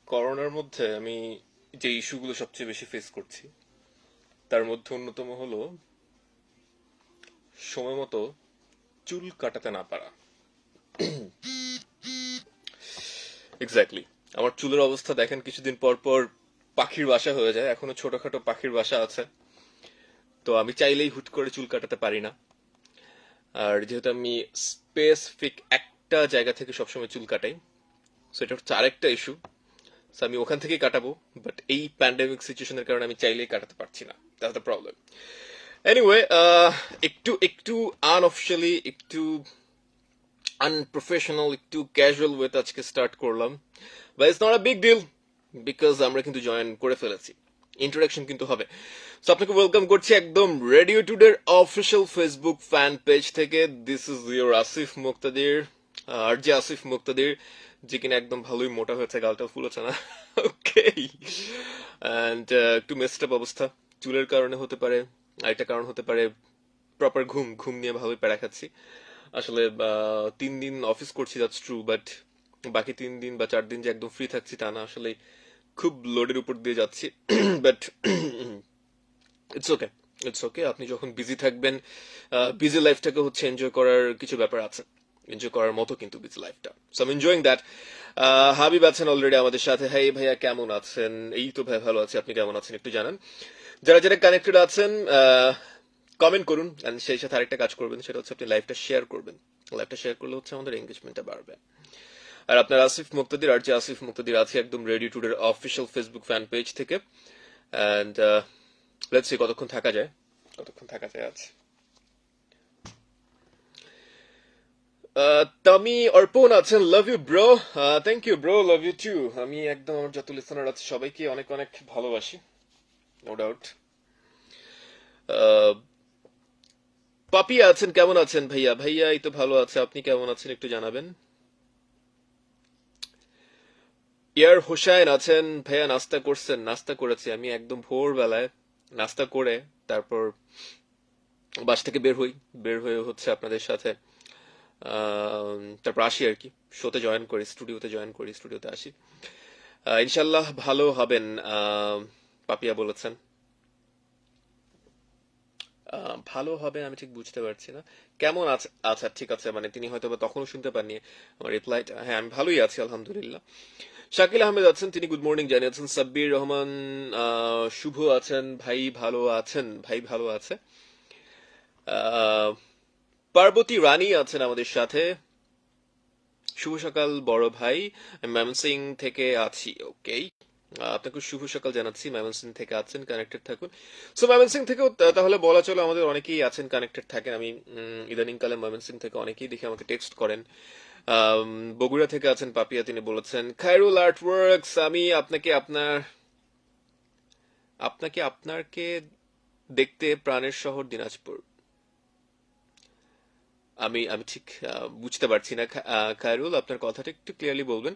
করোনার মধ্যে আমি যে ইস্যুগুলো সবচেয়ে বেশি ফেস করছি তার মধ্যে অন্যতম হলো সময় মতো চুল কাটাতে না পারা। এক্স্যাক্টলি। আমার চুলের অবস্থা দেখেন, কিছুদিন পর পর পাখির বাসা হয়ে যায়। এখনো ছোটখাটো পাখির বাসা আছে, তো আমি চাইলেই হুট করে চুল কাটাতে পারি না। আর যেহেতু আমি স্পেসিফিক একটা জায়গা থেকে সবসময় চুল কাটাই, সো এটা হচ্ছে আরেকটা ইস্যু। আমি ওখান থেকেই কাটাবো, বাট এই প্যান্ডেমিক সিচুয়েশনের কারণে আমি চাইলেই কাটাতে পারছি না। That's the problem. এনিওয়ে, একটু একটু আনঅফিসিয়ালি, একটু আনপ্রফেশনাল, একটু ক্যাজুয়াল ওয়েতে আজকে স্টার্ট করলাম, but it's not a big deal, because আমরা কিন্তু জয়েন করে ফেলেছি। ইন্ট্রোডাকশন কিন্তু হবে। সো আপনাকে ওয়েলকাম করছি একদম রেডিও টুডের অফিসিয়াল ফেসবুক ফ্যান পেজ থেকে। This is your Asif Muktadir, আর যে আসিফ মুক্তাদির, যে কিনা একদম ভালোই মোটা হয়েছে, গালটা ফুলেছে না। ওকে। অ্যান্ড একটু মেসড আপ অবস্থা, চুলের কারণে হতে পারে, আরেকটা কারণ হতে পারে প্রপার ঘুম ঘুম নিয়ে ভালোই প্যারা খাচ্ছি। আসলে 3 দিন অফিস করছি, দ্যাটস ট্রু, বাট বাকি 3 দিন বা 4 দিন যে একদম ফ্রি থাকছি তা না। আসলে খুব লোডের উপর দিয়ে যাচ্ছি। But it's okay, it's okay. আপনি যখন বিজি থাকবেন, বিজি লাইফটাকে হচ্ছে এনজয় করার কিছু ব্যাপার আছে, এনজয় করার মতো কিন্তু বিজি লাইফটা। So I am enjoying that. Habib আছেন অলরেডি আমাদের সাথে। হ্যাঁ ভাইয়া, কেমন আছেন? এই তো ভাই ভালো আছি, আপনি কেমন আছেন একটু জানান। যারা যারা কানেক্টেড আছেন, কমেন্ট করুন, এন্ড সেই সাথে আরেকটা কাজ করবেন, সেটা হচ্ছে আপনি লাইভটা শেয়ার করবেন। লাইভটা শেয়ার করলে হচ্ছে আমাদের এঙ্গেজমেন্টটা বাড়বে। আর আপনার আসিফ মুক্তাদির, আর যে আসিফ মুক্তাদির আছে একদম রেডি টুডের অফিসিয়াল ফেসবুক ফ্যান পেজ থেকে। অ্যান্ড লেটস সি কতক্ষণ থাকা যায়, কতক্ষণ থাকা যায় আজ। তামি অর্পণ আছেন, love you bro. Thank you bro, love you too. আমি একদম আমার যত লিসনার আছে সবাইকে অনেক অনেক ভালোবাসি, নো ডাউট। পাপি আছেন, কেমন আছেন ভাইয়া? ভাইয়া এই তো ভালো আছে, আপনি কেমন আছেন একটু জানাবেন। ইয়ার হোসাইন আছেন, ভাইয়া নাস্তা করছেন? নাস্তা করেছি আমি একদম ভোরবেলায়, নাস্তা করে তারপর বাস থেকে বের হই, বের হয়ে হচ্ছে আপনাদের সাথে তারপর আসি আর কি, শোতে জয়েন করি, স্টুডিওতে জয়েন করি, স্টুডিওতে আসি। ইনশাল্লাহ ভালো হবেন, পাপিয়া বলেছেন। ভালো হবে আমি ঠিক বুঝতে পারছি না, কেমন আছে? আচ্ছা ঠিক আছে, মানে তিনি হয়তো বা তখনও শুনতে পাননি আমার রিপ্লাইটা। হ্যাঁ আমি ভালোই আছি আলহামদুলিল্লাহ। শাকিল আহমেদ আছেন, তিনি গুড মর্নিং জানিয়েছেন। সাব্বির রহমান, শুভ আছেন, ভাই ভালো আছেন? ভাই ভালো আছে। আহ, পার্বতী রানী আছেন আমাদের সাথে। শুভ সকাল বড় ভাই, আমি ময়মনসিং থেকে আছি। ওকে, আপনাকে শুভ সকাল জানাচ্ছি, ময়মনসিং থেকে আছেন, কানেক্টেড থাকুন। সো ময়মনসিং থেকেও তাহলে বলা চলে আমাদের অনেকেই আছেন, কানেক্টেড থাকেন। আমি ইদানিং কালে ময়মনসিং থেকে অনেকেই দেখি আমাকে টেক্সট করেন। আম, বগুড়া থেকে আছেন পাপিয়া, তিনি বলেছেন খায়রুল আর্ট ওয়ার্কস, আমি আপনাকে আপনারকে দেখতে প্রাণের শহর দিনাজপুর। আমি আমি ঠিক বুঝতে পারছি না। খায়রুল, আপনার কথাটা একটু ক্লিয়ারলি বলবেন।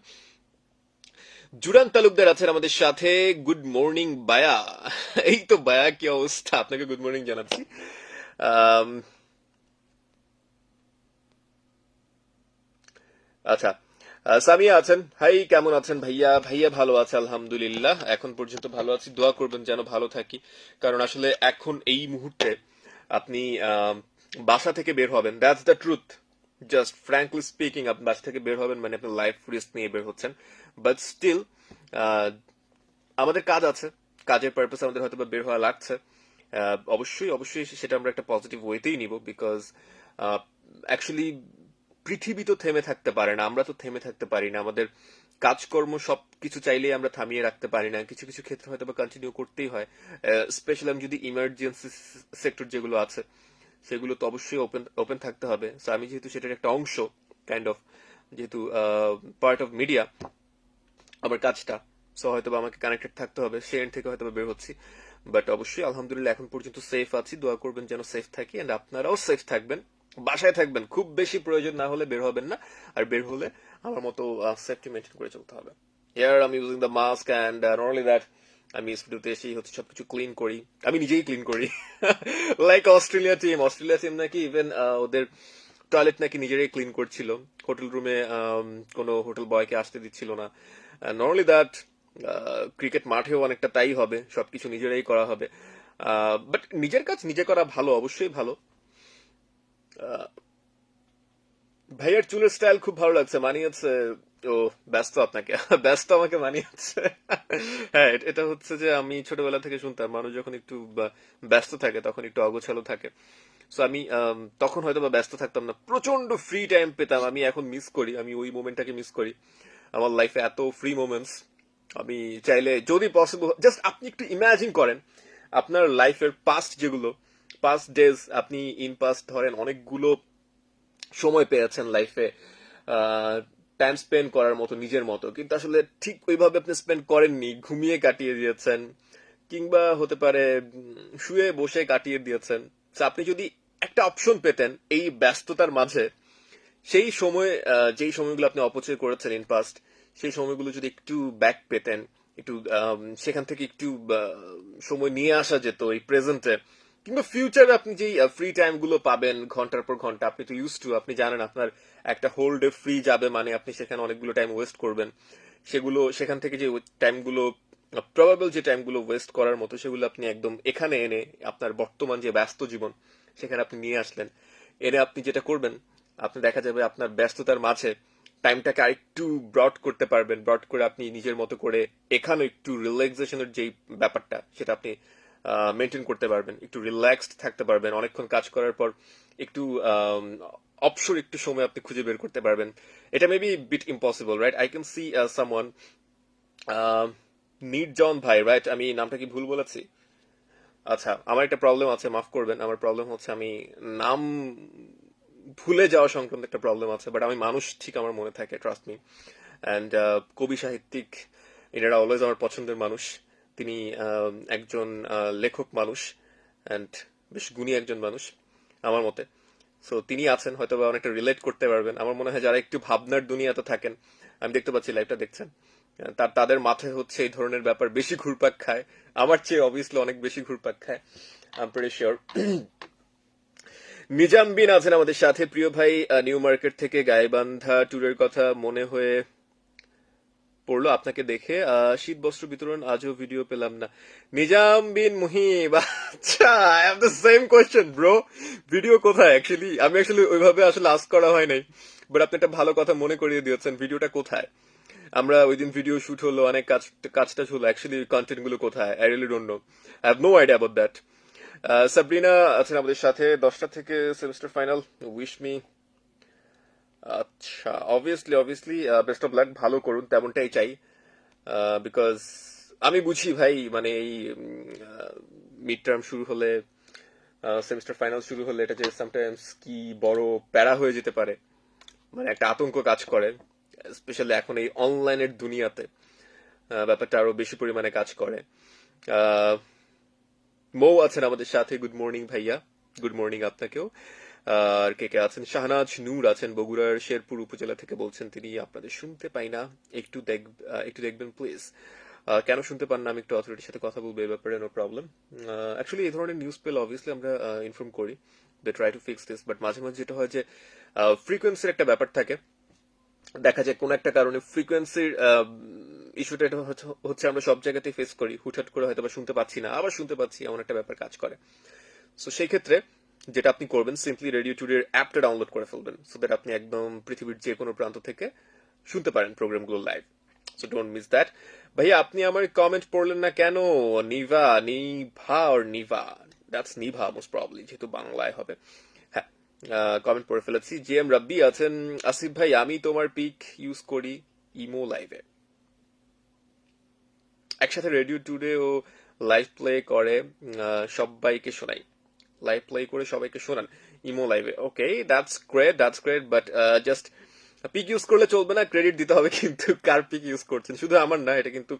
জুরান তালুকদার আছেন আমাদের সাথে, গুড মর্নিং বায়া। এই তো বায়া, কি অবস্থা? আপনাকে গুড মর্নিং জানাচ্ছি। আম, আচ্ছা, সামিয়া আছেন, হাই কেমন আছেন ভাইয়া? ভাইয়া ভালো আছে আলহামদুলিল্লাহ, এখন পর্যন্ত ভালো আছি, দোয়া করবেন যেন ভালো থাকি। কারণ আসলে এখন এই মুহূর্তে আপনি বাসা থেকে বের হবেন, that's the truth. Just frankly speaking, আপনি বাসা থেকে বের হবেন মানে আপনি লাইফ রিস্ক নিয়ে বের হচ্ছেন। বাট স্টিল আমাদের কাজ আছে, কাজের পারপাসে আমাদের হয়তো বা বের হওয়া লাগছে। অবশ্যই অবশ্যই সেটা আমরা একটা পজিটিভ ওয়েতেই নিব, বিকজ অ্যাকচুয়ালি পৃথিবী তো থেমে থাকতে পারে না, আমরা তো থেমে থাকতে পারি না। আমাদের কাজকর্ম সব কিছু চাইলেই আমরা থামিয়ে রাখতে পারি না, কিছু কিছু ক্ষেত্রে হয়তো বা কন্টিনিউ করতেই হয়। স্পেশালি আমি যদি ইমার্জেন্সি সেক্টর যেগুলো আছে সেগুলো তো অবশ্যই ওপেন ওপেন থাকতে হবে। সো আমি যেহেতু সেটার একটা অংশ, কাইন্ড অফ, যেহেতু পার্ট অফ মিডিয়া আমার কাজটা, সো হয়তো বা আমাকে কানেক্টেড থাকতে হবে, সে এন্ড থেকে হয়তো বা বের হচ্ছি। বাট অবশ্যই আলহামদুলিল্লাহ এখন পর্যন্ত সেফ আছি, দোয়া করবেন যেন সেফ থাকি, এন্ড আপনারাও সেফ থাকবেন, বাসায় থাকবেন, খুব বেশি প্রয়োজন না হলে বের হবেন না। আর বের হলে আমার মতো সেফটি মেনটেন করে চলতে হবে। হিয়ার আমি using the mask, and not only that, আমি স্টুডিওতে এসেই হচ্ছে সবকিছু ক্লিন করি, আমি নিজেই ক্লিন করি। লাইক অস্ট্রেলিয়া টিম নাকি ইভেন ওদের টয়লেট নাকি নিজেরাই ক্লিন করছিল। হোটেল রুমে কোনো হোটেল বয়কে আসতে দিচ্ছিল না। নট অনলি দ্যাট, ক্রিকেট মাঠেও অনেকটা তাই হবে, সবকিছু নিজেরাই করা হবে। বাট নিজের কাজ নিজে করা ভালো, অবশ্যই ভালো। আহ, ভাইয়ার চুলের স্টাইল খুব ভালো লাগছে, মানিয়েছে। ও, ব্যস্ত আপনাকে ব্যস্ত আমাকে মানিয়েছে। হ্যাঁ, এটা হচ্ছে যে আমি ছোটবেলা থেকে শুনতাম মানুষ যখন একটু ব্যস্ত থাকে তখন একটু অগোছালো থাকে। সো আমি তখন হয়তো বা ব্যস্ত থাকতাম না, প্রচন্ড ফ্রি টাইম পেতাম। আমি এখন মিস করি, আমি ওই মোমেন্টটাকে মিস করি। আমার লাইফে এত ফ্রি মোমেন্টস, আমি চাইলে যদি পসিবল, জাস্ট আপনি একটু ইমাজিন করেন আপনার লাইফের পাস্ট যেগুলো, পাস্ট ডেজ, আপনি ইন পাস্ট ধরেন অনেকগুলো সময় পেয়েছেন লাইফে টাইম স্পেন্ড করার মতো নিজের মতো, কিন্তু আসলে ঠিক ওইভাবে আপনি স্পেন্ড করেননি, ঘুমিয়ে কাটিয়ে দিয়েছেন, কিংবা হতে পারে শুয়ে বসে কাটিয়ে দিয়েছেন। So, আপনি যদি একটা অপশন পেতেন এই ব্যস্ততার মাঝে, সেই সময় যেই সময়গুলো আপনি অপচয় করেছেন ইন পাস্ট, সেই সময়গুলো যদি একটু ব্যাক পেতেন, একটু সেখান থেকে একটু সময় নিয়ে আসা যেত এই প্রেজেন্টে, কিংবা ফিউচারে আপনি যেই ফ্রি টাইম গুলো পাবেন ঘন্টার পর ঘন্টা, আপনি তো ইউজ টু, আপনি জানেন আপনার একটা হোল ডে ফ্রি যাবে মানে আপনি সেখানে অনেকগুলো টাইম ওয়েস্ট করবেন। সেগুলো সেখান থেকে যে টাইমগুলো, প্রবাবল যে টাইমগুলো ওয়েস্ট করার মতো, সেগুলো আপনি একদম এখানে এনে আপনার বর্তমান যে ব্যস্ত জীবন সেখানে আপনি নিয়ে আসলেন। এনে আপনি যেটা করবেন, আপনি দেখা যাবে আপনার ব্যস্ততার মাঝে টাইমটাকে আরেকটু ব্রড করতে পারবেন, ব্রড করে আপনি নিজের মতো করে এখানে একটু রিল্যাক্সেশনের যেই ব্যাপারটা সেটা আপনি মেনটেন করতে পারবেন, একটু রিল্যাক্সড থাকতে পারবেন। অনেকক্ষণ কাজ করার পর একটু অবসর একটু সময় আপনি খুঁজে বের করতে পারবেন। এটা maybe bit impossible, right? I can see someone, নিট জন ভাই, রাইট? আমি নামটা কি ভুল বলেছি? আচ্ছা, আমার একটা প্রবলেম আছে, মাফ করবেন। আমার প্রবলেম হচ্ছে আমি নাম ভুলে যাওয়া সংক্রান্ত একটা প্রবলেম আছে, বাট আমি মানুষ ঠিক আমার মনে থাকে, ট্রাস্ট মি। অ্যান্ড কবি সাহিত্যিক, এনারা অলওয়েজ আমার পছন্দের মানুষ। তিনি একজন লেখক মানুষ, অ্যান্ড বেশ গুণী একজন মানুষ আমার মতে। সো তিনি আছেন, হয়তো বা অনেকটা রিলেট করতে পারবেন। আমার মনে হয় যারা একটু ভাবনার দুনিয়াতে থাকেন, আমি দেখতে পাচ্ছি লাইভটা দেখছেন, তাদের মাথায় হচ্ছে এই ধরনের ব্যাপার বেশি ঘুরপাক খায়, আমার চেয়ে অবভিয়াসলি অনেক বেশি ঘুরপাক খায়, I am pretty sure. Nizam Bin আছেন আমাদের সাথে, প্রিয় ভাই। নিউ মার্কেট থেকে গাইবান্ধা ট্যুরের কথা মনে হয়ে পড়লো আপনাকে দেখে, শীত বস্ত্র বিতরণ, আজও ভিডিও পেলাম না। নিজাম বিন মুহিব, আচ্ছা, I have the same question bro. Video কোথায়? অ্যাকচুয়ালি আমি ওইভাবে আসলে আস্ক করা হয় নাই, বাট আপনি একটা ভালো কথা মনে করিয়ে দিয়েছেন। ভিডিওটা কোথায়? আমরা ওই দিন ভিডিও শুট হলো, অনেক কাজটা হলো, অ্যাকচুয়ালি কন্টেন্ট গুলো কোথায়? I really don't know, I have no idea about that. Sabrina আছেন আমাদের সাথে, 10টা থেকে সেমিস্টার ফাইনাল, উইশ মি। আচ্ছা, অবভিয়াসলি বেস্ট অফ লাক, ভালো করুন, তেমনটাই চাই। বিকজ আমি বুঝি ভাই, মানে এই মিড টার্ম শুরু হলে, সেমিস্টার ফাইনাল শুরু হলে, এটা যে সামটাইমস কি বড় প্যারা হয়ে যেতে পারে, মানে একটা আতঙ্ক কাজ করে, স্পেশালি এখন এই অনলাইনের দুনিয়াতে ব্যাপারটা আরো বেশি পরিমাণে কাজ করে। আহ, মৌ আছেন আমাদের সাথে, গুড মর্নিং ভাইয়া। গুড মর্নিং আপনাকেও। আর কে কে আছেন? শাহনাজ নূর আছেন, বগুড়ার শেরপুর উপজেলা থেকে বলছেন তিনি, আপনাদের শুনতে পাই না, একটু দেখবেন প্লিজ। কেন শুনতে পান না, আমি একটু অথরিটির সাথে কথা বলবো এই ব্যাপারে, নো প্রবলেম। অ্যাকচুয়ালি এই ধরনের নিউজ পেলে অবভিয়াসলি আমরা ইনফর্ম করি, they try to fix this, but মাঝে মাঝে যেটা হয় যে ফ্রিকোয়েন্সির একটা ব্যাপার থাকে, দেখা যায় কোন একটা কারণে ফ্রিকোয়েন্সির ইস্যুটা, এটা হচ্ছে আমরা সব জায়গাতেই ফেস করি, হুটহাট করে হয়তো বা শুনতে পাচ্ছি না, আবার শুনতে পাচ্ছি, এমন একটা ব্যাপার কাজ করে। সো সেই ক্ষেত্রে যেটা আপনি করবেন, সিম্পলি রেডিও টুডের অ্যাপটা ডাউনলোড করে ফেলবেন, সো দ্যাট আপনি একদম পৃথিবীর যে কোনো প্রান্ত থেকে শুনতে পারেন প্রোগ্রামগুলো live. So don't miss that. ভাইয়া, আপনি আমার কমেন্ট পড়লেন না কেন? নিভা আর Nibha, that's Nibha most probably, যেহেতু বাংলায় হবে। হ্যাঁ, কমেন্ট পড়ে ফেলেছি। জি এম রাব্বি আছেন, আসিফ ভাই আমি তোমার পিক ইউজ করি ইমো লাইভে, একসাথে রেডিও টুডে ও লাইভ প্লে করে সবাইকে শোনাই, লাইভ প্লে করে সবাইকে শোনান ইমো লাইভে। Okay, that's great, but just pick use করলে চলবে না, ক্রেডিট দিতে হবে কিন্তু কার পিক ইউজ করছেন, শুধু আমার না এটা কিন্তু।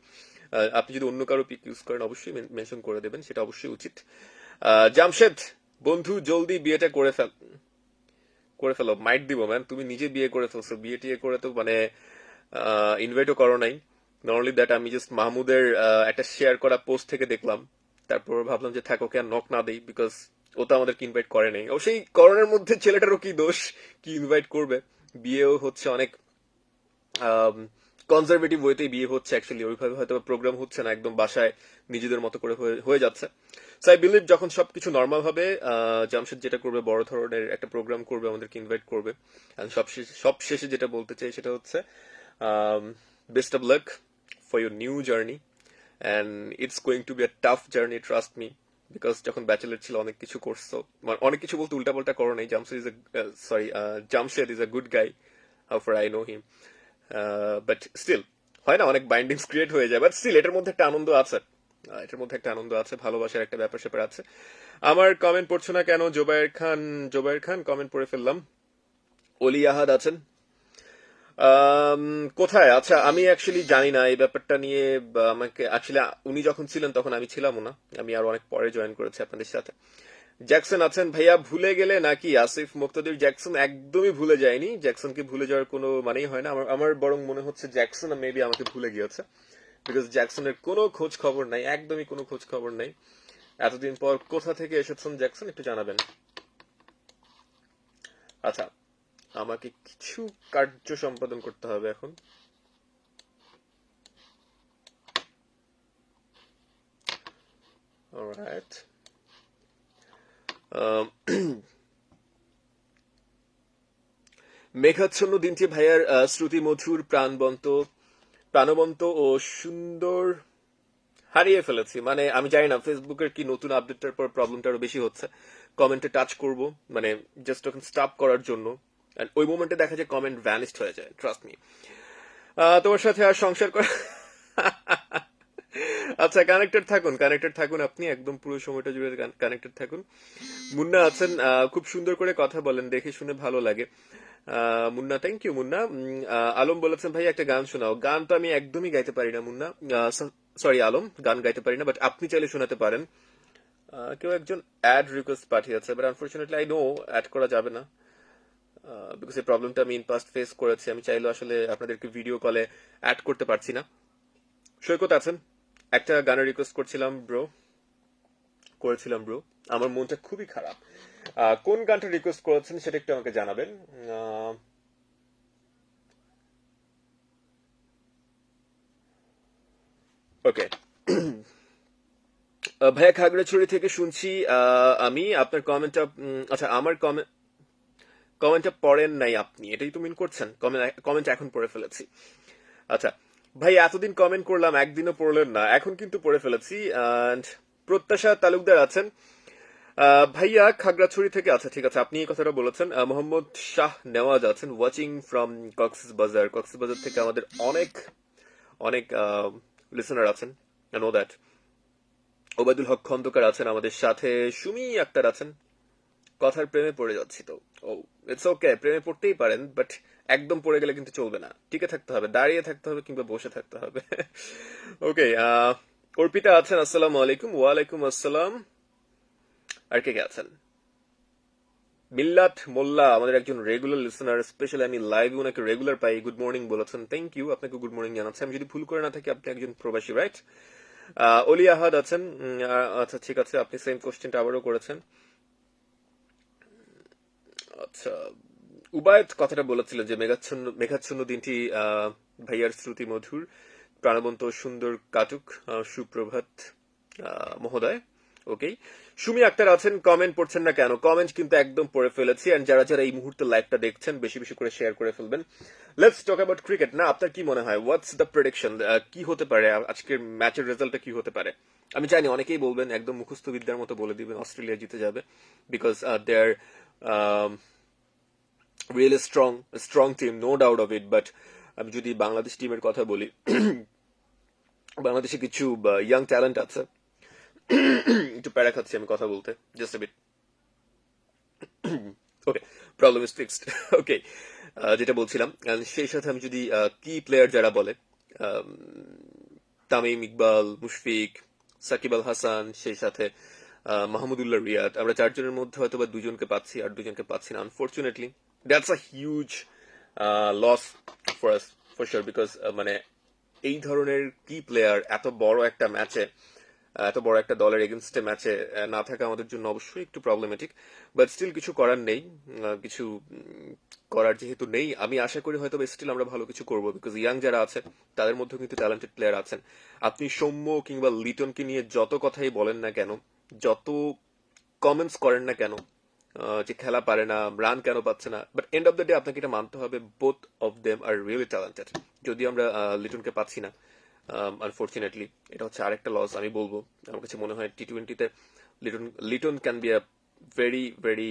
আপনি যদি অন্য কারো পিক ইউজ করেন অবশ্যই মেনশন করে দেবেন, সেটা অবশ্যই উচিত। জামশেদ বন্ধু, জলদি বিয়েটা করে ফেলো, মাইট দিব ম্যান, তুমি নিজে বিয়ে করে ফেলছো, বিয়ে টিয়ে করে তো মানে ইনভাইটও করো নাই। নট অনলি দ্যাট, আমি জাস্ট মাহমুদের একটা শেয়ার করা পোস্ট থেকে দেখলাম, তারপর ভাবলাম যে থাক, ওকে আর নক না দেই, বিকজ ও তো আমাদেরকে ইনভাইট করে নাই। অবশ্যই করোনার মধ্যে ছেলেটারও কি দোষ, কি ইনভাইট করবে, বিয়েও হচ্ছে অনেক কনজারভেটিভ ওয়েতেই বিয়ে হচ্ছে, অ্যাকচুয়ালি ওইভাবে হয়তো প্রোগ্রাম হচ্ছে না, একদম বাসায় নিজেদের মতো করে হয়ে যাচ্ছে। সো আই বিলিভ যখন সবকিছু নর্মাল হবে, জামশেদ যেটা করবে, বড় ধরনের একটা প্রোগ্রাম করবে, আমাদেরকে ইনভাইট করবে। And সব শেষে যেটা বলতে চাই সেটা হচ্ছে best of luck for your new journey, and it's going to be a tough journey, trust me, because যখন ব্যাচেলার ছিল অনেক কিছু করছো, মানে অনেক কিছু বলতে উল্টাপাল্টা করো নাই। Jamshed is a good guy, how far I know him, but still হয় না, অনেক বাইন্ডিংস ক্রিয়েট হয়ে যায়, বাট স্টিল এটার মধ্যে একটা আনন্দ আছে, এটার মধ্যে একটা আনন্দ আছে, ভালোবাসার একটা ব্যাপার স্যাপার আছে। আমার কমেন্ট পড়ছো না কেন? জোবায়ের খান কমেন্ট পড়ে ফেললাম। অলি আহাদ আছেন কোথায়? আচ্ছা, আমি অ্যাকচুয়ালি জানি না এই ব্যাপারটা নিয়ে, আমাকে অ্যাকচুয়ালি উনি যখন ছিলেন তখন আমি ছিলামও না, আমি আর অনেক পরে জয়েন করেছি আপনাদের সাথে। জ্যাকসন আছেন ভাইয়া, ভুলে গেলে নাকি? আসিফ মুক্তাদির, জ্যাকসন একদমই ভুলে যায়নি, জ্যাকসনকে ভুলে যাওয়ার কোনো মানেই হয় না। আমার বরং মনে হচ্ছে জ্যাকসন মেবি আমাকে ভুলে গিয়েছে, বিকজ জ্যাকসনের কোনো খোঁজ খবর নাই, একদমই কোনো খোঁজ খবর নাই। এতদিন পর কোথা থেকে এসেছেন জ্যাকসন, একটু জানাবেন। আচ্ছা, আমাকে কিছু কার্য সম্পাদন করতে হবে এখন। অলরাইট, মেঘাচ্ছন্ন দিনটি ভাইয়ার শ্রুতি মধুর প্রাণবন্ত ও সুন্দর হারিয়ে ফেলেছি। মানে আমি জানি না ফেসবুকের কি নতুন আপডেটটার পর প্রবলেমটা আরো বেশি হচ্ছে। কমেন্টে টাচ করব, মানে জাস্ট ওখানে স্টপ করার জন্য, ওই মোমেন্টে দেখা যায় কমেন্ট ভ্যানিশড হয়ে যায়, ট্রাস্ট মি। তোমার সাথে আর সংসার করা আচ্ছা, কানেক্টেড থাকুন, আপনি একদম পুরো সময়টা জুড়ে কানেক্টেড থাকুন। মুন্না আছেন, খুব সুন্দর করে কথা বলেন, দেখে শুনে ভালো লাগে। Munna, thank you Munna. আলম বলেছেন ভাই একটা গান শোনাও। গান তো আমি একদমই গাইতে পারি না মুন্না, সরি আলম, গান গাইতে পারি না, বাট আপনি চাইলে শোনাতে পারেন। কেউ একজন অ্যাড রিকোয়েস্ট পাঠিয়েছে, but unfortunately I know add করা যাবে না, বিকজ এই প্রবলেমটা আমি ইন পাস্ট ফেস করেছি। আমি চাইলেও আসলে আপনাদেরকে ভিডিও কলে অ্যাড করতে পারছি না। সৈকত আছেন, একটা গানের রিকোয়েস্ট করেছিলাম ব্রো, আমার মনটা খুবই খারাপ। কোন গানটা রিকোয়েস্ট করেছেন সেটা একটু আমাকে জানাবেন। ওকে, ভাইয়া খাগড়াছড়ি থেকে শুনছি। আমি আপনার কমেন্টটা, আচ্ছা আমার কমেন্টটা পড়েন নাই আপনি, এটাই তো মিন করছেন? কমেন্ট এখন পড়ে ফেলেছি। আচ্ছা ভাই, এতদিন কমেন্ট করলাম, একদিনও পড়লেন না, এখন কিন্তু পড়ে ফেলেছি। অ্যান্ড প্রত্যাশা তালুকদার আছেন, ভাইয়া খাগড়াছড়ি থেকে। আচ্ছা ঠিক আছে, আপনি এই কথাটা বলেছেন। মোহাম্মদ শাহ নেওয়াজ আছেন, ওয়াচিং ফ্রম কক্সবাজার থেকে আমাদের অনেক অনেক লিসনার আছেন, আই নো দ্যাট। ওবায়দুল হক খন্দকার আছেন আমাদের সাথে, সুমি আক্তার আছেন। কথার প্রেমে পড়ে যাচ্ছি তো, ও ইটস ওকে, প্রেমে পড়তেই পারেন, বাট একদম পড়ে গেলে কিন্তু চলবে না, টিকে থাকতে হবে, দাঁড়িয়ে থাকতে হবে, কিংবা বসে থাকতে হবে। ওকে, অর্পিতা আছেন, আসসালামু আলাইকুম। ওয়ালাইকুম আসসালাম। আর কে কে আছেন? মিল্লাত মোল্লা আমাদের একজন রেগুলার লিসনার, স্পেশালি আমি লাইভ ওনাকে রেগুলার পাই, গুড মর্নিং বলেছেন, থ্যাংক ইউ, আপনাকে গুড মর্নিং জানাচ্ছি। আমি যদি ভুল করে না থাকি আপনি একজন প্রবাসী, রাইট? অলি আহাদ আছেন, আচ্ছা ঠিক আছে, আপনি সেম কোশ্চেনটা আবারও করেছেন। আচ্ছা, উবায়ত কথাটা বলেছিলেন যে মেঘাচ্ছন্ন দিনটি ভাইয়ার শ্রুতি মধুর, প্রাণবন্ত সুন্দর কাটুক, সুপ্রভাত মহোদয়। ওকে, সুমি আক্তার আছেন, কমেন্ট পড়ছেন না কেন? কমেন্ট কিন্তু একদম পড়ে ফেলেছি, এন্ড যারা যারা এই মুহূর্তে লাইভটা দেখছেন বেশি বেশি করে শেয়ার করে ফেলবেন। লেটস টক অ্যাবাউট ক্রিকেট না, আপনার কি মনে হয়, হোয়াটস দ্য প্রেডিকশন, কি হতে পারে আজকের ম্যাচের রেজাল্টটা, কি হতে পারে? আমি জানি অনেকেই বলবেন, একদম মুখস্থ বিদ্যার মতো বলে দিবেন অস্ট্রেলিয়া জিতে যাবে, because they are really strong team, no doubt of it. But আমি যদি বাংলাদেশ টিমের কথা বলি, বাংলাদেশে কিছু ইয়াং ট্যালেন্ট আছে। একটু প্যারা খাচ্ছি আমি কথা বলতে, just a bit. Okay, problem is fixed. Okay, যেটা বলছিলাম, সেই সাথে আমি যদি কি প্লেয়ার যারা বলে, তামিম ইকবাল, মুশফিক, সাকিব আল হাসান, সেই সাথে মাহমুদুল্লাহ রিয়াদ, আমরা চারজনের মধ্যে হয়তো বা দুজনকে পাচ্ছি, আর দুজনকে পাচ্ছি না, unfortunately. That's a huge loss for us, for sure, because মানে এই ধরনের কি প্লেয়ার এত বড় একটা ম্যাচে এত বড় একটা দলের এগেনস্টে ম্যাচে না থাকা আমাদের জন্য অবশ্যই একটু প্রবলেমেটিক, বাট স্টিল কিছু করার নেই। কিছু করার যেহেতু নেই, আমি আশা করি হয়তো স্টিল আমরা ভালো কিছু করবো, বিকজ ইয়াং যারা আছে তাদের মধ্যে কিন্তু ট্যালেন্টেড প্লেয়ার আছেন। আপনি সৌম্য কিংবা লিটনকে নিয়ে যত কথাই বলেন না কেন, যত কমেন্টস করেন না কেন, যে খেলা পারে না, রান কেন পাচ্ছে না, but end of the day আপনাকে এটা মানতে হবে both of them are really talented. যদিও আমরা লিটনকে পাচ্ছি না আনফর্চুনেটলি, এটা হচ্ছে আরেকটা লস আমি বলবো। আমার কাছে মনে হয় টি-20-তে Liton can be a very very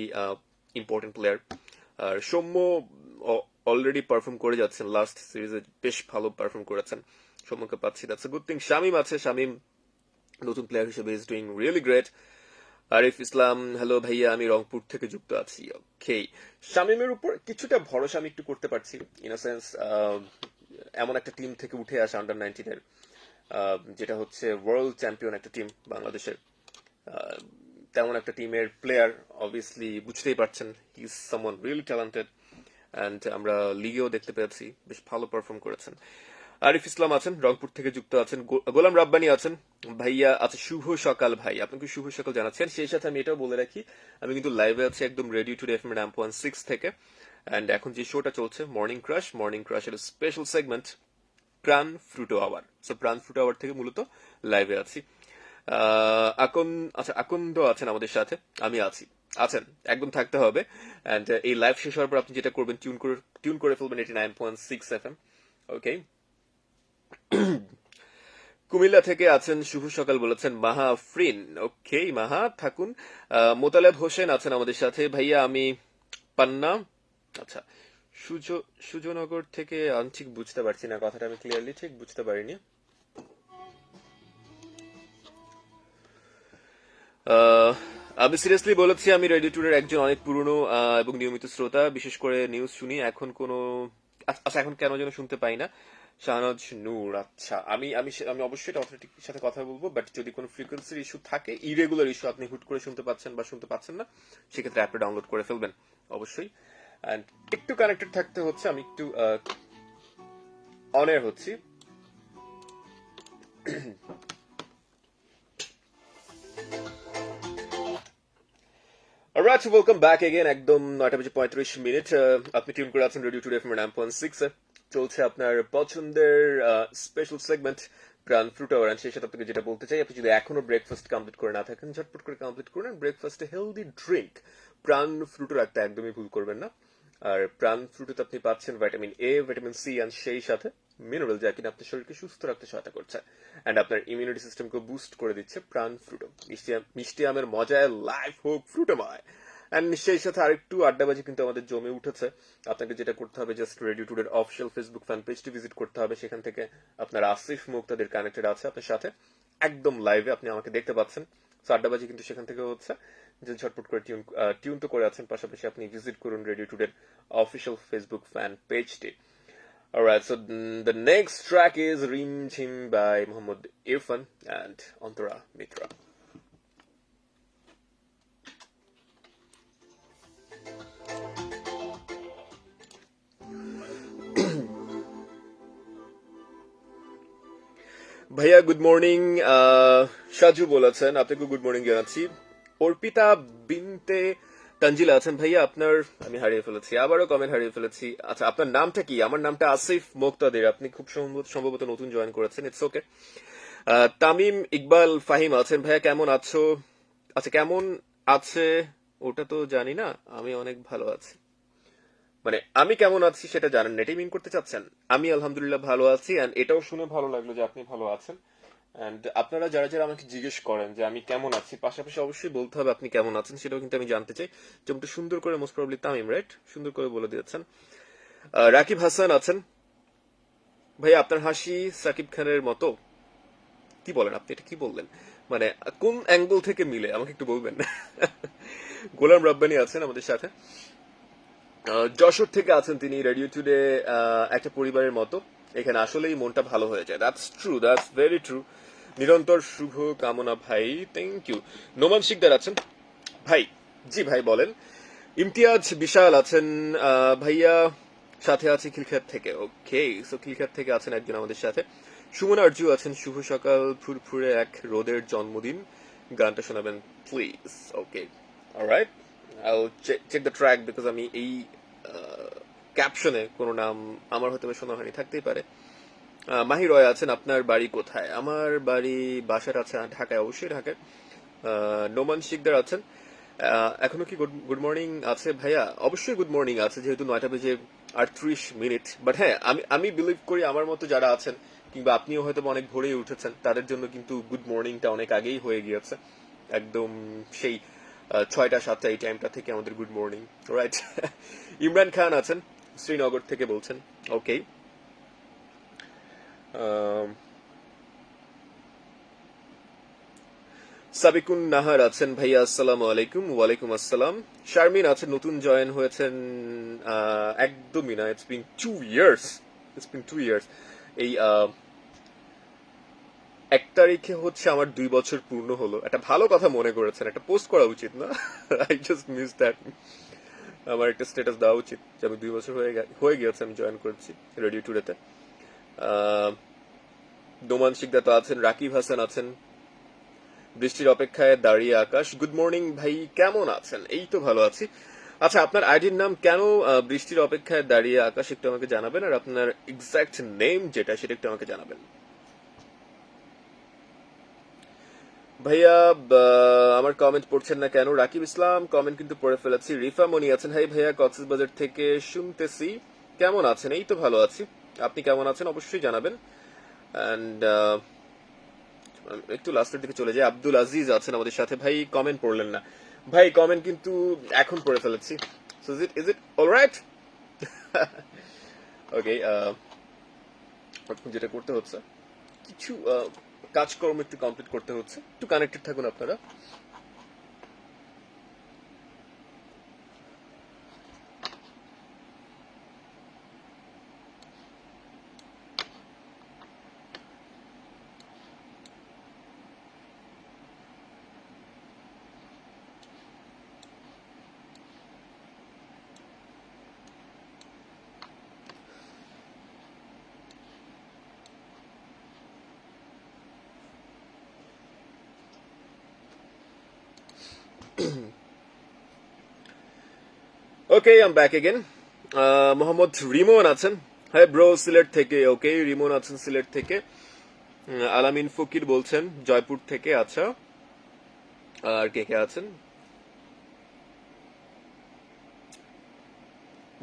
important player. আর সৌম্য অলরেডি পারফর্ম করে যাচ্ছেন, লাস্ট সিরিজে বেশ ভালো পারফর্ম করেছেন। সৌম্যকে পাচ্ছি, that's a good thing. Shamim আছে, শামিম নতুন প্লেয়ার হিসেবে is doing really great. Arif Islam, hello ভাইয়া, আমি রংপুর থেকে যুক্ত আছি। ওকে, শামিমের উপর কিছুটা ভরসা আমি একটু করতে পারছি, ইন আ সেন্স এমন একটা টিম থেকে উঠে আসা আন্ডার 19-এর, যেটা হচ্ছে ওয়ার্ল্ড চ্যাম্পিয়ন একটা টিম বাংলাদেশের, তেমন একটা টিমের প্লেয়ার। অবভিয়াসলি বুঝতেই পারছেন, he is someone really talented, and আমরা লিগেও দেখতে পেয়েছি বেশ ভালো পারফর্ম করেছেন। আরিফ ইসলাম আছেন, রংপুর থেকে যুক্ত আছেন। গোলাম রাব্বানি আছেন, ভাইয়া আছে শুভ সকাল। ভাই আপনাকে শুভ সকাল জানাচ্ছেন। সেই সাথে আমি এটাও বলে রাখি, আমি কিন্তু লাইভে আছি একদম রেডিও টু এফএম এর AMP 106 থেকে, অ্যান্ড এখন যে শোটা চলছে মর্নিং ক্রাশের স্পেশাল সেগমেন্ট প্রাণ ফ্রুটো আওয়ার। সো প্রাণ ফ্রুটো আওয়ার থেকে মূলত লাইভে আছি। আকন্দ আছেন আমাদের সাথে, আমি আছেন, একদম থাকতে হবে। অ্যান্ড এই লাইভ শেষ হওয়ার পর আপনি যেটা করবেন, টিউন করে ফেলবেন 89.6 FM। ওকে, কুমিল্লা থেকে আছেন শুভ সকাল বলেছেন মাহা আফরিন। ওকে মাহা, থাকুন। মোতালেব হোসেন আছেন আমাদের সাথে। ভাইয়া আমি পান্না, আচ্ছা সুজনগর থেকে, আমি ঠিক বুঝতে পারছি না কথাটা, আমি ক্লিয়ারলি ঠিক বুঝতে পারিনি। আমি সিরিয়াসলি বলেছি, আমি রেডিও টুডের একজন অনেক পুরনো এবং নিয়মিত শ্রোতা, বিশেষ করে নিউজ শুনি। এখন আচ্ছা এখন কেন যেন শুনতে পাই না। শাহনাজ নূর, আচ্ছা আমি অবশ্যই এটা অথরিটির সাথে কথা বলবো, বাট যদি কোনো ফ্রিকোয়েন্সির ইস্যু থাকে, ইরেগুলার ইস্যু, আপনি হুট করে শুনতে পাচ্ছেন বা শুনতে পাচ্ছেন না, সেক্ষেত্রে অ্যাপটা ডাউনলোড করে ফেলবেন অবশ্যই। অ্যান্ড একটু কানেক্টেড থাকতে হচ্ছে, আমি একটু অন এয়ার হচ্ছি। Alright, welcome back again. একদম 9:35 আপনি টিউন করে আছেন রেডিও টু এফএম এর AMP 106 এ। চলছে আপনার পছন্দের special segment Pran fruit hour. সেই সাথে আপনাকে যেটা বলতে চাই, আপনি যদি এখনো ব্রেকফাস্ট কমপ্লিট করে না থাকেন, ঝটপট করে কমপ্লিট করুন। ব্রেকফাস্টে হেলদি ড্রিঙ্ক প্রাণ ফ্রুটও রাখতে একদমই ভুল করবেন না। আর প্রাণ ফ্রুটে আপনি পাচ্ছেন ভিটামিন এ, ভিটামিন সি, আর সেই সাথে মিনারেল, যা কিনা আপনার শরীরকে সুস্থ রাখতে সহায়তা করছে, অ্যান্ড আপনার ইমিউনিটি সিস্টেমকে বুস্ট করে দিচ্ছে প্রাণ ফ্রুটো। মিষ্টি আমের মজায় লাইফ হোক ফ্রুটোময়। অ্যান্ড সেই সাথে আরেকটু আড্ডাবাজি কিন্তু আমাদের জমে উঠেছে। আপনাকে যেটা করতে হবে, জাস্ট রেডিও টুডের অফিসিয়াল ফেসবুক ফ্যান পেজটি ভিজিট করতে হবে। সেখান থেকে আপনার আসিফ মুক্তাদের কানেক্টেড আছে আপনার সাথে, একদম লাইভে আপনি আমাকে দেখতে পাচ্ছেন। সো আড্ডাবাজি কিন্তু সেখান থেকে হচ্ছে, যে ঝটপট করে টিউন তো করে আছেন, পাশাপাশি আপনি ভিজিট করুন রেডিও টুডের অফিসিয়াল ফেসবুক ফ্যান পেজটি। Alright, so the next track is Rim Chim by Muhammad Irfan and Antara Mitra. ভাইয়া গুড মর্নিং, সাজু বলেছেন, আপনাকে গুড মর্নিং জানাচ্ছি। অর্পিতা বিনতে তানজিলা আছেন। ভাইয়া আপনার, আমি হারিয়ে ফেলেছি, আবারও কমেন্ট হারিয়ে ফেলেছি। আচ্ছা আপনার নামটা কি? আমার নামটা আসিফ মোক্তাদির, আপনি খুব সম্ভবত নতুন জয়েন করেছেন, ইটস ওকে। তামিম ইকবাল ফাহিম আছেন। ভাইয়া কেমন আছো? আচ্ছা কেমন আছে ওটা তো জানি না, আমি অনেক ভালো আছি। মানে আমি কেমন আছি সেটা জানেন না, এটাই মিন করতে চাচ্ছেন? আমি আলহামদুলিল্লাহ ভালো আছি, এন্ড এটাও শুনে ভালো লাগলো যে আপনি ভালো আছেন। এন্ড আপনারা যারা যারা আমাকে জিজ্ঞেস করেন যে আমি কেমন আছি, পাশাপাশি অবশ্যই বলতে হবে আপনি কেমন আছেন, সেটাও কিন্তু আমি জানতে চাই। যেমনটা সুন্দর করে মোস্ট প্রবলি তামিম রাইট সুন্দর করে বলে দিয়েছেন। রাকিব হাসান আছেন। ভাই আপনার হাসি সাকিব খানের মতো। কি বলেন আপনি, এটা কি বললেন? মানে কোন অ্যাঙ্গেল থেকে মিলে আমাকে একটু বলবেন? গোলাম রাব্বানি আছেন আমাদের সাথে, যশোর থেকে আছেন তিনি। রেডিও টুডে একটা পরিবারের মতো, এখানে আসলেই মনটা ভালো হয়ে যায়। That's true, that's very true. নিরন্তর শুভ কামনা ভাই, থ্যাংক ইউ। নোমান শিকদার আছেন। ভাই, জি ভাই বলেন। ইমতিয়াজ বিশাল আছেন। ভাইয়া সাথে আছে খিলখ্যাত থেকে। ওকে, সো খিলখ্যাত থেকে আছেন একজন আমাদের সাথে। সুমন আরজু আছেন, শুভ সকাল, ফুরফুরে এক রোদের জন্মদিন, গানটা শোনাবেন please. Okay, alright, I check the track because আমি এই ক্যাপশনে কোনো নাম আমার হয়তো শোনা হয়নি, থাকতেই পারে। মাহি রয় আছেন, আপনার বাড়ি কোথায়? আমার বাড়ি বাসার আছে ঢাকায়, অবশ্যই ঢাকায়। নোমান শিকদার আছেন, এখনো কি গুড মর্নিং আছে ভাইয়া? অবশ্যই গুড মর্নিং আছে, যেহেতু 9:38 বাট হ্যাঁ, আমি আমি বিলিভ করি আমার মতো যারা আছেন, কিংবা আপনিও হয়তো অনেক ভোরেই উঠেছেন, তাদের জন্য কিন্তু গুড মর্নিংটা অনেক আগেই হয়ে গিয়েছে, একদম সেই 6টা 7টা এই টাইমটা থেকে আমাদের good morning, right? Imran Khan আছেন, শ্রীনগর থেকে বলছেন। ওকে, সাবিকুন নাহার আছেন, ভাইয়া আসসালামু আলাইকুম। ওয়ালাইকুম আসসালাম। শারমিন আছেন, নতুন জয়েন হয়েছেন, একদমই না, ইটস বিন 2 ইয়ার্স। এই 1 তারিখে হচ্ছে আমার 2 বছর পূর্ণ হলো। একটা ভালো কথা মনে করেছেন, একটা পোস্ট করা উচিত না? I just miss that. আমার একটা স্ট্যাটাস দেওয়া উচিত যে আমি 2 বছর হয়ে গিয়েছে আমি জয়েন করছি রেডিও টুডেতে। দোমান শিকদার তো আছেন, রাকিব হাসান আছেন, বৃষ্টির অপেক্ষায় দাঁড়িয়ে আকাশ। গুড মর্নিং ভাই, কেমন আছেন? এই তো ভালো আছি। আচ্ছা, আপনার আইডির নাম কেন বৃষ্টির অপেক্ষায় দাঁড়িয়ে আকাশ, একটু আমাকে জানাবেন, আর আপনার এক্সাক্ট নেম যেটা সেটা একটু আমাকে জানাবেন ভাইয়া। আমার কমেন্ট পড়ছেন না কেন? রাকিব ইসলাম, কমেন্ট কিন্তু পড়ে ফেলেছি। রিফা মনি আছেন, হাই ভাইয়া, কক্সবাজার থেকে শুনতেছি, কেমন আছেন? এই তো ভালো আছি, আপনি কেমন আছেন অবশ্যই জানাবেন। অ্যান্ড একটু লাস্টের দিকে চলে যাই। আব্দুল আজিজ আছেন আমাদের সাথে, ভাই কমেন্ট পড়লেন না। ভাই কমেন্ট কিন্তু এখন পড়ে ফেলেছি, সো ইজ ইট অলরাইট? ওকে, যেটা করতে হচ্ছে, কিছু কাজকর্ম একটু কমপ্লিট করতে হচ্ছে, একটু কানেক্টেড থাকুন আপনারা। Okay, I am back again. Mohammad Rimon আছেন, হাই ব্রো, সিলেট থেকে। ওকে, রিমন আছেন সিলেট থেকে। আলামিন ফকির বলছেন জয়পুর থেকে। আচ্ছা, আর কে কে আছেন?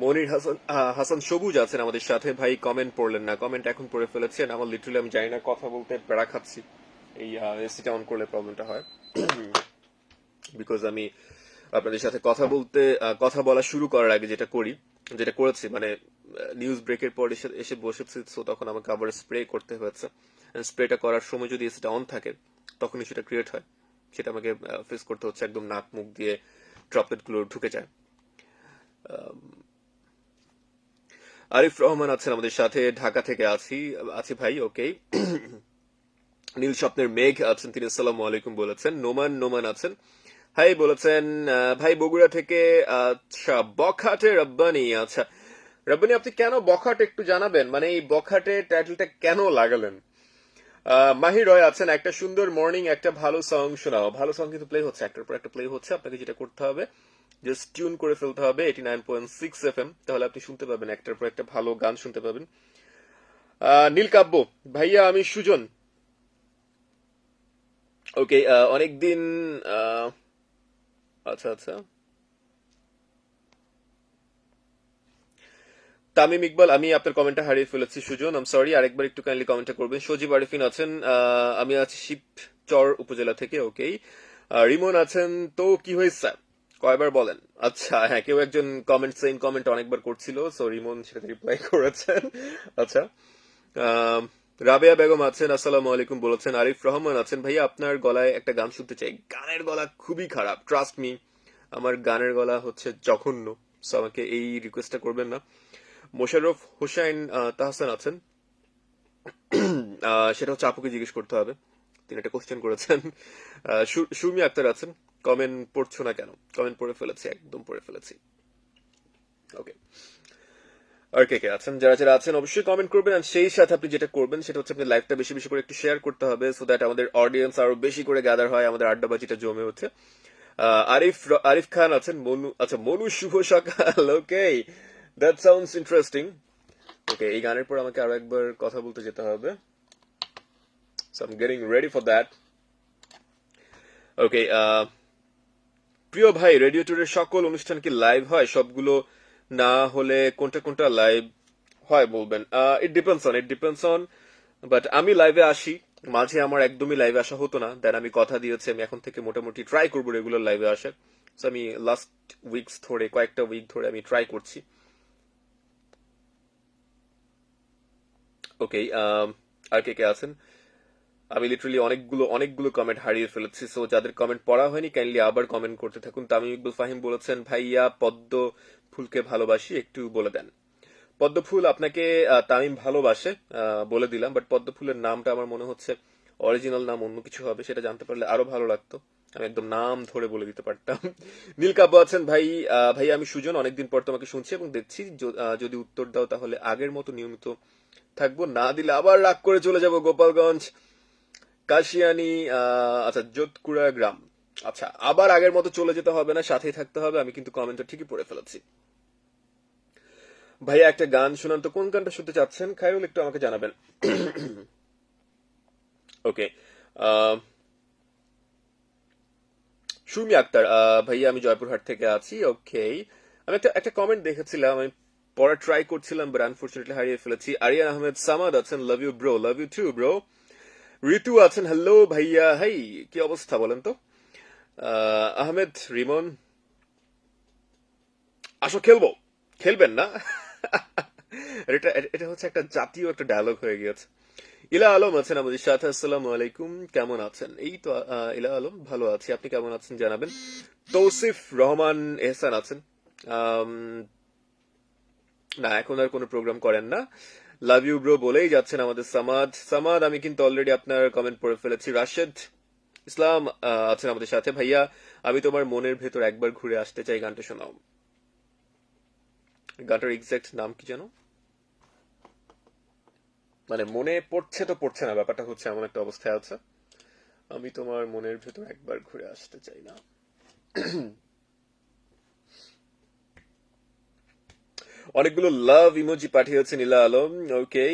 মনির হাসান, হাসান সবুজ আছেন আমাদের সাথে। ভাই কমেন্ট পড়লেন না, কমেন্ট এখন পড়ে ফেলেছেন। আমার লিটারালি আমি জানি না, কথা বলতে পেড়া খাচ্ছি, এই এসিটা অন করলে প্রবলেমটা হয়। বিকজ আমি আপনাদের সাথে কথা বলা শুরু করার আগে যেটা করেছি, মানে নিউজ ব্রেকের পর এসে এসে বসেছি, তো তখন আমাকে আবার স্প্রে করতে হয়েছে। স্প্রেটা করার সময় যদি এসিটা অন থাকে, তখনই সেটা ক্রিয়েট হয়, সেটা আমাকে ফেস করতে হচ্ছে, একদম নাক মুখ দিয়ে ড্রপলেট গুলো ঢুকে যায়। আরিফ রহমান আছেন আমাদের সাথে, ঢাকা থেকে আছি ভাই। ওকে, নীল স্বপ্নের মেঘ আছেন, তিনি আসসালামু আলাইকুম বলেছেন। নোমান আছেন, হাই বলেছেন। ভাই বগুড়া থেকে। আচ্ছা, বখাটে রব্বানি। আচ্ছা রব্বানি, আপনি কেন বখাটে একটু জানাবেন, মানে এই বখাটে টাইটেলটা কেন লাগালেন? মাহি রয় আছেন, একটা সুন্দর মর্নিং, একটা ভালো সং শোনাও। ভালো সং কিন্তু প্লে হচ্ছে, একটার পর একটা প্লে হচ্ছে। আপনাকে যেটা করতে হবে, জাস্ট টিউন করে ফেলতে হবে 89.6 FM, তাহলে আপনি শুনতে পাবেন, একটার পর একটা ভালো গান শুনতে পাবেন। নীলকাব্য, ভাইয়া আমি সুজন। ওকে, অনেকদিন। আহ, আচ্ছা আচ্ছা, তামিম ইকবাল, আমি আপনার কমেন্টটা হারিয়ে ফেলেছি সুজন, আম সরি, আরেকবার একটু কাইন্ডলি কমেন্টটা করবেন। সজীব আরিফিন আছেন, আমি আছি শিবচর উপজেলা থেকে। ওকে, রিমন আছেন, তো কি হয়েছে কয়বার বলেন? আচ্ছা হ্যাঁ, কেউ একজন সেম কমেন্ট অনেকবার করছিল, সো রিমন সেটাতে রিপ্লাই করেছেন। আচ্ছা, আহ, রাবেয়া বেগম আছেন, আসসালামু আলাইকুম বলেছেন। আরিফ রহমান আছেন, ভাইয়া আপনার গলায় একটা গান শুনতে চাই। গানের গলা খুবই খারাপ, ট্রাস্ট মি, আমার গানের গলা হচ্ছে জঘন্য, সো আমাকে এই রিকোয়েস্টটা করবেন না। মোশাররফ হোসাইন তাহসান আছেন, সেটা হচ্ছে আপুকে জিজ্ঞেস করতে হবে, তিনি একটা কোশ্চেন করেছেন। সুরমি আক্তার আছেন, কমেন্ট পড়ছো না কেন? কমেন্ট পড়ে ফেলেছি, একদম পড়ে ফেলেছি। ওকে, আর কে কে আছেন, যারা যারা আছেন অবশ্যই কমেন্ট করবেন। আর সেই সাথে আপনি যেটা করবেন সেটা হচ্ছে আপনি লাইভটা বেশি বেশি করে একটু শেয়ার করতে হবে, সো দ্যাট আমাদের অডিয়েন্স আরো বেশি করে গ্যাদার হয়, আমাদের আড্ডাবাজিটা জমে ওঠে। আরিফ খান আছেন, মনু, আচ্ছা মনু, শুভ সকাল। ওকে, দ্যাট সাউন্ডস ইন্টারেস্টিং। ওকে, এই গানের পর আমাকে আরো একবার কথা বলতে যেতে হবে, so I am getting ready for that. Okay, প্রিয় ভাই, রেডিও টুরের সকল অনুষ্ঠান কি লাইভ হয়? সবগুলো না হলে কোনটা কোনটা লাইভ হয় বলবেন? ইট ডিপেন্ডস অন বাট আমি লাইভে আসি, মাঝে আমার একদমই লাইভে আসা হতো না, দেন আমি কথা দিয়েছি আমি এখন থেকে মোটামুটি ট্রাই করবো রেগুলার লাইভে আসে। সো আমি লাস্ট উইকস ধরে, কয়েকটা উইক ধরে আমি ট্রাই করছি। ওকে, আর কে কে আছেন? আমি লিটারালি অনেকগুলো অনেকগুলো কমেন্ট হারিয়ে ফেলেছি, সো যাদের কমেন্ট পড়া হয়নি কাইন্ডলি আবার কমেন্ট করতে থাকুন। তামিম ইকবাল ফাহিম বলেছেন, ভাইয়া পদ্ম ফুলকে ভালোবাসি, একটু বলে দেন। পদ্ম ফুল আপনাকে তামিম ভালোবাসে, বলে দিলাম, বাট পদ্ম ফুলের নামটা আমার মনে হচ্ছে অরিজিনাল নাম অন্য কিছু হবে, সেটা জানতে পারলে আরো ভালো লাগতো, আমি একদম নাম ধরে বলে দিতে পারতাম। নীল কাব্য আছেন, ভাই আমি সুজন, অনেকদিন পর তোমাকে শুনছি এবং দেখছি, যদি উত্তর দাও তাহলে আগের মতো নিয়মিত থাকবো, না দিলে আবার রাগ করে চলে যাব গোপালগঞ্জ, কাশিয়ানি, আচ্ছা যোধকুড়া গ্রাম। আচ্ছা, আবার আগের মতো চলে যেতে হবে না, সাথেই থাকতে হবে, আমি কিন্তু কমেন্টটা ঠিকই পড়ে ফেলেছি। ভাইয়া একটা গান শোনান তো, কোন গানটা শুনতে চাচ্ছেন খায়রুল, একটু আমাকে জানাবেন। ওকে, সুমি আক্তার, ভাইয়া আমি জয়পুরহাট থেকে আছি। ওকে, আমি একটা একটা কমেন্ট দেখেছিলাম, আমি পড়া ট্রাই করছিলাম বাট আনফরচুনেটলি হারিয়ে ফেলেছি। আরিয়ান আহমেদ সামাদ আছেন, love you bro, love you too bro. Ritu আছেন, হ্যালো ভাইয়া, হাই, কি অবস্থা বলেন তো? আহমেদ রিমন, আসো খেলবো, খেলবেন না? এটা এটা হচ্ছে একটা জাতীয় একটা ডায়লগ হয়ে গিয়েছে। ইলা আলম আছেন আমাদের সাথে, আসসালামু আলাইকুম, কেমন আছেন? এই তো ইলা আলম, ভালো আছি, আপনি কেমন আছেন জানাবেন। তৌসিফ রহমান এহসান আছেন, আম, না এখন আর কোনো প্রোগ্রাম করেন না, লাভ ইউ ব্রো বলেই যাচ্ছেন আমাদের সামাদ, আমি কিন্তু অলরেডি আপনার কমেন্ট পড়ে ফেলেছি। রাশেদ ইসলাম আছেন আমাদের সাথে, ভাইয়া আমি তোমার মনের ভেতর একবার ঘুরে আসতে চাই, গানটা শোনাও। গানটার এক্সাক্ট নাম কি জানো? মানে মনে পড়ছে তো পড়ছে না, ব্যাপারটা হচ্ছে এমন একটা অবস্থায় আছে, আমি তোমার মনের ভেতর একবার ঘুরে আসতে চাই না। অনেকগুলো লাভ ইমোজি পাঠিয়েছে নীলা আলম। ওকে,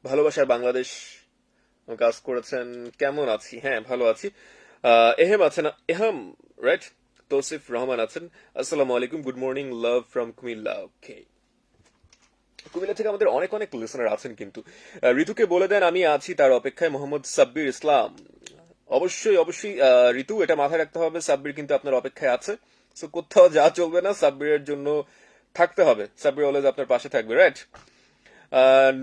ভালোবাসার বাংলাদেশ কাজ করেছেন, কেমন আছি, হ্যাঁ ভালো আছি। এহেম আছেন, এহাম রাইট, তৌসিফ রহমান আছেন, আসসালামু আলাইকুম, good morning, love from Comilla. Okay, Comilla থেকে আমাদের অনেক অনেক লিসনার আছেন কিন্তু। ঋতুকে বলে দেন আমি আছি তার অপেক্ষায়, মোহাম্মদ সাব্বির ইসলাম। অবশ্যই অবশ্যই ঋতু, এটা মাথায় রাখতে হবে, সাব্বির কিন্তু আপনার অপেক্ষায় আছে, সো কোথাও যা চলবে না, সাব্বিরের জন্য থাকতে হবে, সাব্বির অলওয়েজ আপনার পাশে থাকবে, রাইট।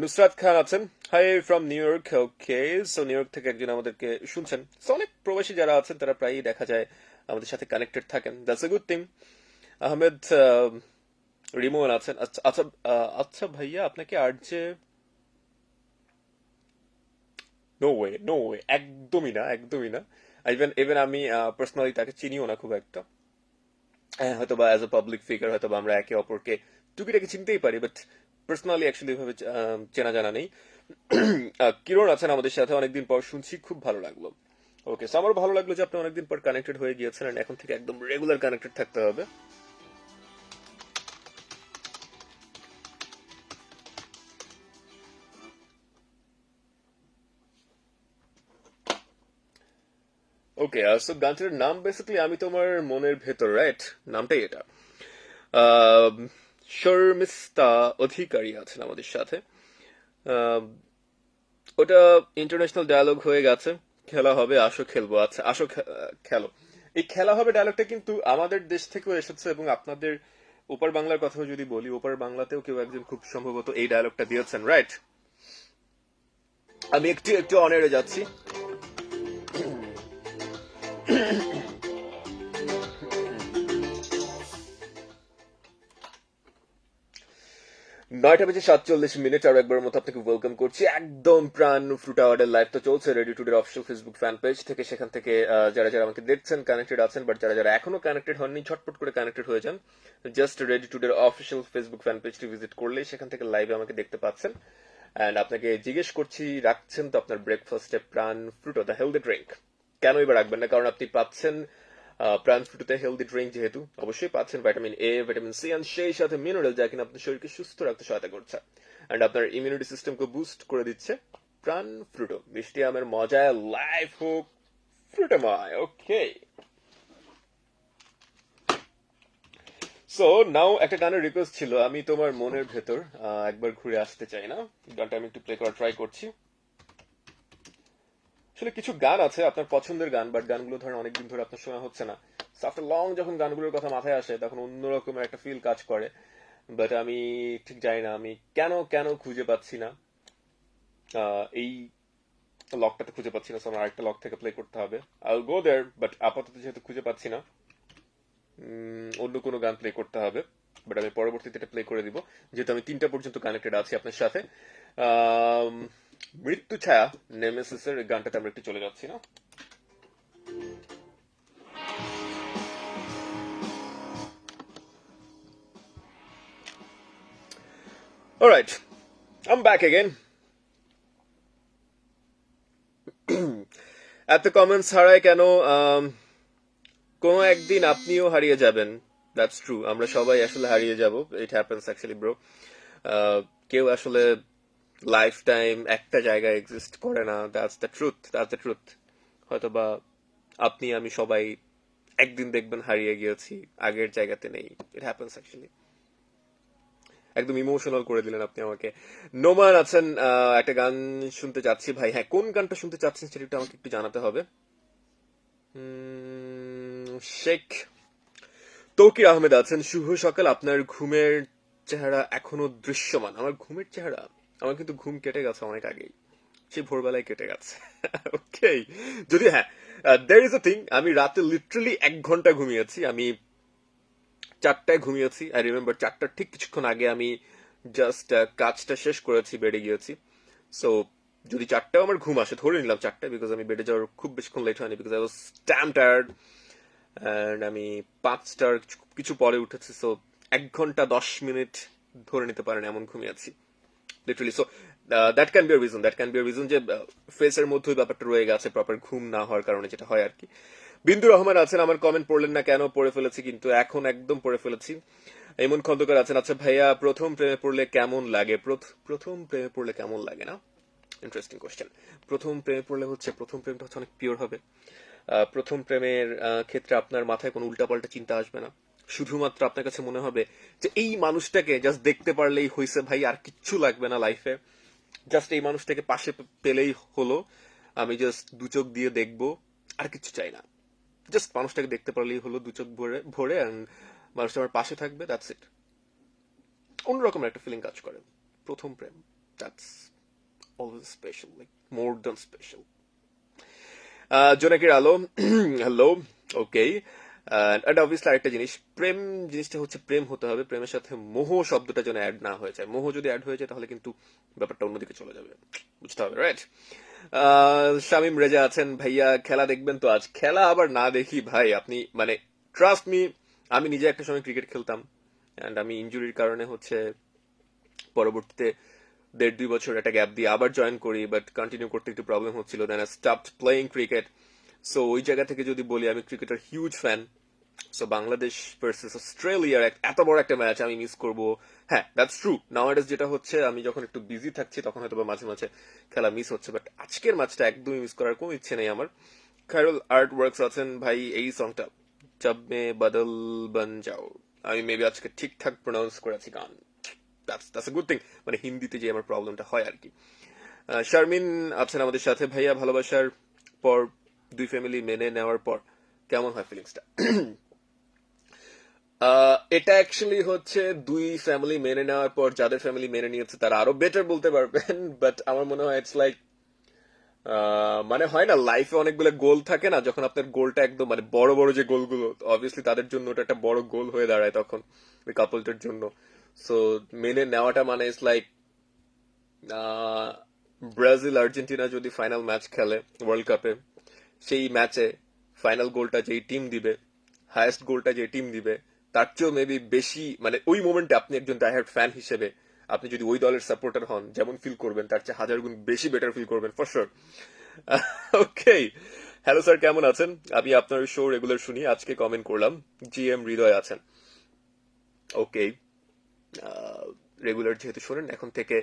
নুসরাত খান আছেন, high from new York. Okay, so new York থেকে একজন আমাদেরকে শুনছেন, সো অনেক প্রবাসী যারা আছেন তারা প্রায়ই দেখা যায় আমাদের সাথে কানেক্টেড থাকেন, that's a good thing. Ahmed Rimon আছেন, আচ্ছা আচ্ছা, আচ্ছা ভাইয়া আপনাকে RJ, no way no way, একদমই না একদমই না। ইভেন ইভেন আমি পার্সোনালি তাকে চিনিও না খুব একটা, হ্যাঁ হয়তো বা অ্যাজ এ পাবলিক ফিগার হয়তো বা আমরা একে অপরকে টুকিটাকি চিনতেই পারি, বাট পার্সোনালি অ্যাকচুয়ালি ভাবে চেনা জানা নেই। কিরণ আছেন আমাদের সাথে, অনেকদিন পর শুনছি, খুব ভালো লাগলো। ওকে, সো আমারও ভালো লাগলো যে আপনি অনেকদিন পর কানেক্টেড হয়ে গিয়েছেন, and এখন থেকে একদম রেগুলার কানেক্টেড থাকতে হবে। ওকে, সো গানটার নাম বেসিক্যালি আমি তোমার মনের ভেতর, রাইট, নামটাই এটা। আহ, শর্মিষ্ঠা অধিকারী আছেন আমাদের সাথে। আহ, ওটা ইন্টারন্যাশনাল ডায়ালগ হয়ে গেছে, খেলা হবে আসো খেলবো, আচ্ছা আসো খেলো। এই খেলা হবে ডায়ালগটা কিন্তু আমাদের দেশ থেকেও এসেছে, এবং আপনাদের ওপার বাংলার কথাও যদি বলি, ওপার বাংলাতেও কেউ একজন খুব সম্ভবত এই ডায়ালগটা দিয়েছেন, রাইট। আমি একটু একটু অনেরে যাচ্ছি। 9:47 আরো একবার মতো আপনাকে ওয়েলকাম করছি একদম প্রাণ ফ্রুট আওয়ার্ডের লাইভ তো চলছে রেডি টুডের অফিসিয়াল ফেসবুক ফ্যান পেজ থেকে। সেখান থেকে যারা যারা আমাকে দেখছেন কানেক্টেড আছেন, বাট যারা যারা এখনো কানেক্টেড হননি ঝটপট করে কানেক্টেড হয়ে যান। জাস্ট রেডি টুডের অফিসিয়াল ফেসবুক ফ্যান পেজটি ভিজিট করলেই সেখান থেকে লাইভে আমাকে দেখতে পাচ্ছেন। অ্যান্ড আপনাকে জিজ্ঞেস করছি, রাখছেন তো আপনার ব্রেকফাস্টে প্রাণ ফ্রুটো দ্য হেলদি ড্রিঙ্ক? কেন এবার রাখবেন না? কারণ আপনি পাচ্ছেন প্রাণ ফ্রুটোতে হেলদি ড্রিঙ্ক, যেহেতু অবশ্যই পাচ্ছেন vitamin A, vitamin C and সেই সাথে মিনারেল, যা কিনা আপনার শরীরকে সুস্থ রাখতে সহায়তা করছে এন্ড আপনার ইমিউনিটি সিস্টেমকে বুস্ট করে দিচ্ছে। প্রাণ ফ্রুটো মিষ্টি আমের মজায় লাইফ হোক ফ্রুটোময়। ওকে, সো নাও একটা গানের রিকোয়েস্ট ছিল, আমি তোমার মনের ভেতর একবার ঘুরে আসতে চাই না। গানটা আমি একটু প্লে করার ট্রাই করছি। আসলে কিছু গান আছে আপনার পছন্দের গান, বাট গানগুলো ধরেন অনেকদিন ধরে আপনার শোনা হচ্ছে না। আফটার লং যখন গানগুলোর কথা মাথায় আসে তখন অন্যরকমের একটা ফিল কাজ করে। বাট আমি ঠিক জানি না আমি কেন কেন খুঁজে পাচ্ছি না এই লকটাতে খুঁজে পাচ্ছি না। সো আমার আরেকটা লক থেকে প্লে করতে হবে। I will go there, but আপাতত যেহেতু খুঁজে পাচ্ছি না, অন্য কোনো গান প্লে করতে হবে। বাট আমি পরবর্তীতে এটা প্লে করে দিব, যেহেতু আমি 3টা পর্যন্ত কানেক্টেড আছি আপনার সাথে। আম, মৃত্যু ছায়া নেমেসিসের গানটাতে আমরা একটু চলে যাচ্ছি না। Alright, I'm back again. এত কমেন্টস হারায় কেন? কোনো একদিন আপনিও হারিয়ে যাবেন। দ্যাটস ট্রু, আমরা সবাই আসলে হারিয়ে যাব। It happens actually bro. কেউ আসলে লাইফ টাইম একটা জায়গায় এক্সিস্ট করে না। That's the truth, that's the truth. হয়তোবা আপনি আমি সবাই একদিন দেখবেন হারিয়ে গিয়েছি, আগের জায়গাতে নেই। It happens actually. একদম ইমোশনাল করে দিলেন আপনি আমাকে। নোমান আছেন, একটা গান শুনতে চাচ্ছি ভাই। হ্যাঁ, কোন গানটা শুনতে চাচ্ছেন সেটা একটু আমাকে একটু জানাতে হবে। শেখ তৌকির আহমেদ আছেন, শুভ সকাল। আপনার ঘুমের চেহারা এখনো দৃশ্যমান। আমার ঘুমের চেহারা, আমার কিন্তু ঘুম কেটে গেছে অনেক আগেই, সেই ভোরবেলায় কেটে গেছে। ওকে, যদি হ্যাঁ, দের ইজ আ থিং, আমি রাতে লিটারালি 1 ঘন্টা ঘুমিয়েছি। আমি 4টায় ঘুমিয়েছি। আই রিমেম্বার 4টার ঠিক কিছুক্ষণ আগে আমি জাস্ট কাজটা শেষ করেছি, বেডে গিয়েছি। সো যদি 4টাও আমার ঘুম আসে, ধরে নিলাম 4টায়, বিকজ আমি বেডে যাওয়ার খুব বেশিক্ষণ লেট হয়নি, because I was damn tired. And আমি 5টার কিছু পরে উঠেছি। সো 1 ঘন্টা 10 মিনিট ধরে নিতে পারেন এমন ঘুমিয়েছি literally. So that can be a reason, that can be a reason যে ফেসের মধ্যে ব্যাপারটা রয়ে গেছে প্রপার ঘুম না হওয়ার কারণে, যেটা হয় আর কি। বিন্দু রহমান আছেন, আমার কমেন্ট পড়লেন না কেন? পড়ে ফেলেছি, কিন্তু এখন একদম পড়ে ফেলেছি। এমন খন্দকার আছেন, আচ্ছা ভাইয়া, প্রথম প্রেমে পড়লে কেমন লাগে? প্রথম প্রেমে পড়লে কেমন লাগে না? Interesting question. প্রথম প্রেমে পড়লে হচ্ছে, প্রথম প্রেমটা হচ্ছে অনেক পিওর হবে। প্রথম প্রেমের ক্ষেত্রে আপনার মাথায় কোনো উল্টাপাল্টা চিন্তা আসবে না। শুধুমাত্র আপনার কাছে মনে হবে যে এই মানুষটাকে জাস্ট দেখতে পারলেই হয়েছে ভাই, আর কিচ্ছু লাগবে না লাইফে। জাস্ট এই মানুষটাকে পাশে পেলেই হলো। আমি জাস্ট 2 চোখ দিয়ে দেখবো, আর কিছু চাই না। জাস্ট মানুষটাকে দেখতে পারলেই হলো 2 চোখ ভরে ভরে, অ্যান্ড মানুষটা আমার পাশে থাকবে, দ্যাটস ইট। অন্যরকম একটা ফিলিং কাজ করে প্রথম প্রেম। That's always special, like more than special. জোনাকির আলো, হ্যালো। ওকে, অ্যান্ড অবভিয়াসলি আরেকটা জিনিস, প্রেম জিনিসটা হচ্ছে প্রেম হতে হবে, প্রেমের সাথে মোহ শব্দটা যেন অ্যাড না হয়ে যায়। মোহ যদি অ্যাড হয়ে যায় তাহলে কিন্তু ব্যাপারটা অন্যদিকে চলে যাবে, বুঝতে হবে, রাইট? শামিম রেজা আছেন, ভাইয়া খেলা দেখবেন তো আজ? খেলা আবার না দেখি ভাই, আপনি মানে ট্রাস্ট মি, আমি নিজে একটা সময় ক্রিকেট খেলতাম, অ্যান্ড আমি ইনজুরির কারণে হচ্ছে পরবর্তীতে 1.5-2 বছর একটা গ্যাপ দিয়ে আবার জয়েন করি, বাট কন্টিনিউ করতে একটু প্রবলেম হচ্ছিল, then I stopped playing cricket. So ওই জায়গা থেকে যদি বলি, আমি ক্রিকেটের huge fan. So Bangladesh versus অস্ট্রেলিয়ার এত বড় একটা ম্যাচ আমি মিস করবো? হ্যাঁ, দ্যাটস ট্রু। নাওয়াডেজ যেটা হচ্ছে, আমি যখন একটু বিজি থাকছি তখন হয়তো মাঝে মাঝে খেলা মিস হচ্ছে, বাট আজকের ম্যাচটা একদমই মিস করার কোনো ইচ্ছে নেই আমার। খায়রুল আর্ট ওয়ার্কস আছেন, ভাই এই সংটা জব মে বদল বন যাও, আমি মেবি আজকে ঠিকঠাক প্রোনাউন্স করেছি গান। দ্যাটস আ গুড থিং, মানে হিন্দিতে যে আমার প্রবলেমটা হয় আর কি। শারমিন আছেন আমাদের সাথে, ভাইয়া ভালোবাসার পর 2 ফ্যামিলি মেনে নেওয়ার পর কেমন হয় ফিলিংসটা? এটা অ্যাকচুয়ালি হচ্ছে 2 ফ্যামিলি মেনে নেওয়ার পর, যাদের ফ্যামিলি মেনে নিয়েছে তারা আরো বেটার বলতে পারবেন। বাট আমার মনে হয় ইটস লাইক, মানে হয় না লাইফে অনেকগুলো গোল থাকে না, যখন আপনার গোলটা একদম মানে বড় বড় যে গোলগুলো, অবভিয়াসলি তাদের জন্য ওটা একটা বড় গোল হয়ে দাঁড়ায় তখন ওই কাপলটার জন্য। সো মেনে নেওয়াটা মানে ইস লাইক ব্রাজিল আর্জেন্টিনা যদি ফাইনাল ম্যাচ খেলে ওয়ার্ল্ড কাপে, সেই ম্যাচে ফাইনাল গোলটা যেই টিম দিবে, হায়েস্ট গোলটা যে টিম দিবে, তার চেয়েও মেবি বেশি, মানে ওই মোমেন্টে আপনি একজন ডাইহার্ড ফ্যান হিসেবে আপনি যদি ওই দলের সাপোর্টার হন, যেমন ফিল করবেন তার চেয়ে হাজার গুণ বেশি বেটার ফিল করবেন for sure. Okay, hello sir, কেমন আছেন? আমি আপনার শো রেগুলার শুনি, আজকে কমেন্ট করলাম। জিএম হৃদয় আছেন। ওকে, রেগুলার যেহেতু শোনেন, এখন থেকে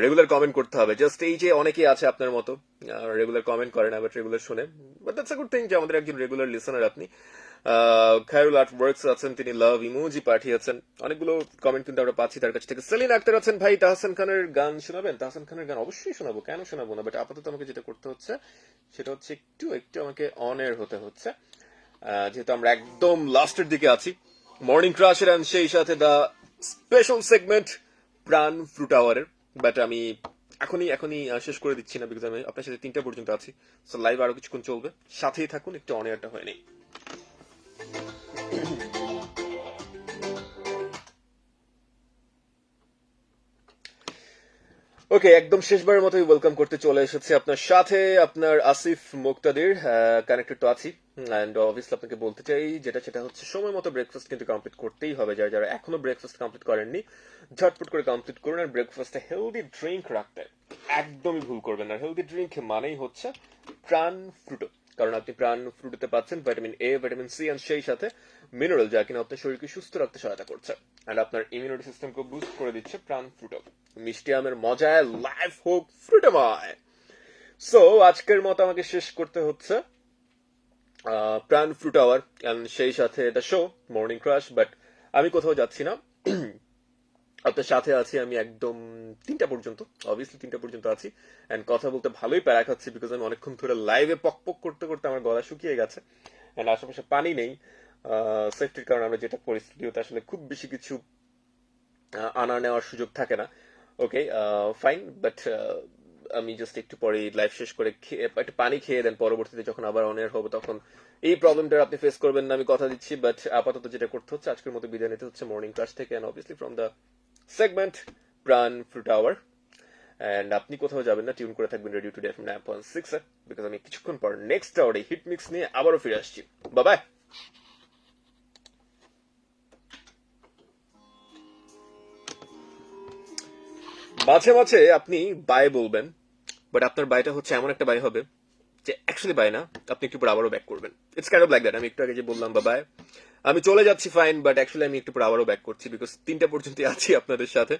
রেগুলার কমেন্ট করতে হবে। জাস্ট এই যে অনেকেই আছে আপনার মতো রেগুলার কমেন্ট করে না, বাট রেগুলার শোনে, but that's a good thing যে আমাদের একজন রেগুলার লিসনার আপনি। খায়রুল আর্ট ওয়ার্কস আছেন, তিনি লাভ ইমোজি পাঠিয়েছেন। অনেকগুলো কমেন্ট কিন্তু আমরা পাচ্ছি তার কাছ থেকে। সেলিন আক্তার আছেন, ভাই তাহসান খানের গান শোনাবেন? তাহসান খানের গান অবশ্যই শোনাবো, কেন শোনাবো না, বাট আপাতত আমাকে যেটা করতে হচ্ছে সেটা হচ্ছে একটু একটু আমাকে অন এয়ার হতে হচ্ছে, যেহেতু আমরা একদম লাস্টের দিকে আছি মর্নিং ক্রাশের, অ্যান্ড সেই সাথে দা special segment Pran fruit আওয়ারের। But আমি এখনই এখনই শেষ করে দিচ্ছি না, বিকজ আমি আপনার সাথে 3টা পর্যন্ত আছি। সো লাইভ আরো কিছুক্ষণ চলবে, সাথেই থাকুন, একটু অন এয়ারটা হয়নি। ওকে, একদম শেষবারের মতোই ওয়েলকাম করতে চলে এসেছে আপনার সাথে আপনার আসিফ মুক্তাদির। কানেক্টেড তো আছি, অ্যান্ড অবভিয়াসলি আপনাকে বলতে চাই যেটা সেটা হচ্ছে সময় মতো ব্রেকফাস্ট কিন্তু কমপ্লিট করতেই হবে। যারা যারা এখনো ব্রেকফাস্ট কমপ্লিট করেননি, ঝটপট করে কমপ্লিট করুন। আর ব্রেকফাস্টে হেলদি ড্রিঙ্ক রাখতে একদমই ভুল করবেন না। হেলদি ড্রিঙ্ক মানেই হচ্ছে প্রাণ ফ্রুটো, কারণ আপনি প্রাণ ফ্রুটোতে পাচ্ছেন vitamin A, vitamin C, and সেই সাথে মিনারেল, যা কিনা আপনার শরীরকে সুস্থ রাখতে সহায়তা করছে, এন্ড আপনার ইমিউনিটি সিস্টেমকে বুস্ট করে দিচ্ছে প্রাণ ফ্রুটো। মিষ্টি আমের মজায় লাইফ হোক ফ্রুটোময়। সো আজকের মতো আমাকে শেষ করতে হচ্ছে প্রাণ ফ্রুট আওয়ার, এন্ড সেই সাথে এটা শো মর্নিং ক্রাশ। বাট আমি কোথাও যাচ্ছি না, আপনার সাথে আছি আমি একদম 3টা পর্যন্ত। অবভিয়াসলি 3টা পর্যন্ত আছি, এন্ড কথা বলতে ভালোই প্যারা খাচ্ছি, বিকজ আমি অনেকক্ষণ ধরে লাইভে পক পক করতে করতে আমার গলা শুকিয়ে গেছে, এন্ড আশেপাশে পানি নেই। সেফটির কারণে আমরা যেটা পরিস্থিতিতে আসলে খুব বেশি কিছু আনা নেওয়ার সুযোগ থাকে না। ওকে, ফাইন, বাট আমি জাস্ট একটু পরে লাইভ শেষ করে একটু পানি খেয়ে দেন, পরবর্তীতে যখন আবার অন এয়ার হবে তখন এই প্রবলেমটা আপনি ফেস করবেন না, আমি কথা দিচ্ছি। বাট আপাতত যেটা করতে হচ্ছে, আজকের মতো বিদায় নিতে হচ্ছে মর্নিং ক্লাস থেকে, and obviously from the segment Pran fruit hour. And আপনি কোথাও যাবেন না, টিউন করে থাকবেন রেডিও টুডে এফএম 9.6 এ, বিকজ আমি কিছুক্ষণ পর নেক্সট আওয়ারে হিট মিক্স নিয়ে আবারও ফিরে আসছি। Bye bye. মাঝে মাঝে আপনি বাই বলবেন, বাট আপনার বাইটা হচ্ছে এমন একটা বাই হবে যে অ্যাকচুয়ালি বাই না, আপনি একটু পর আবারও ব্যাক করবেন। It's kind of like that. আমি একটু আগে যে বললাম বা বাই, আমি চলে যাচ্ছি ফাইন, বাট অ্যাকচুয়ালি আমি একটু পর আবারও ব্যাক করছি, বিকজ 3টা পর্যন্ত আছি আপনাদের সাথে।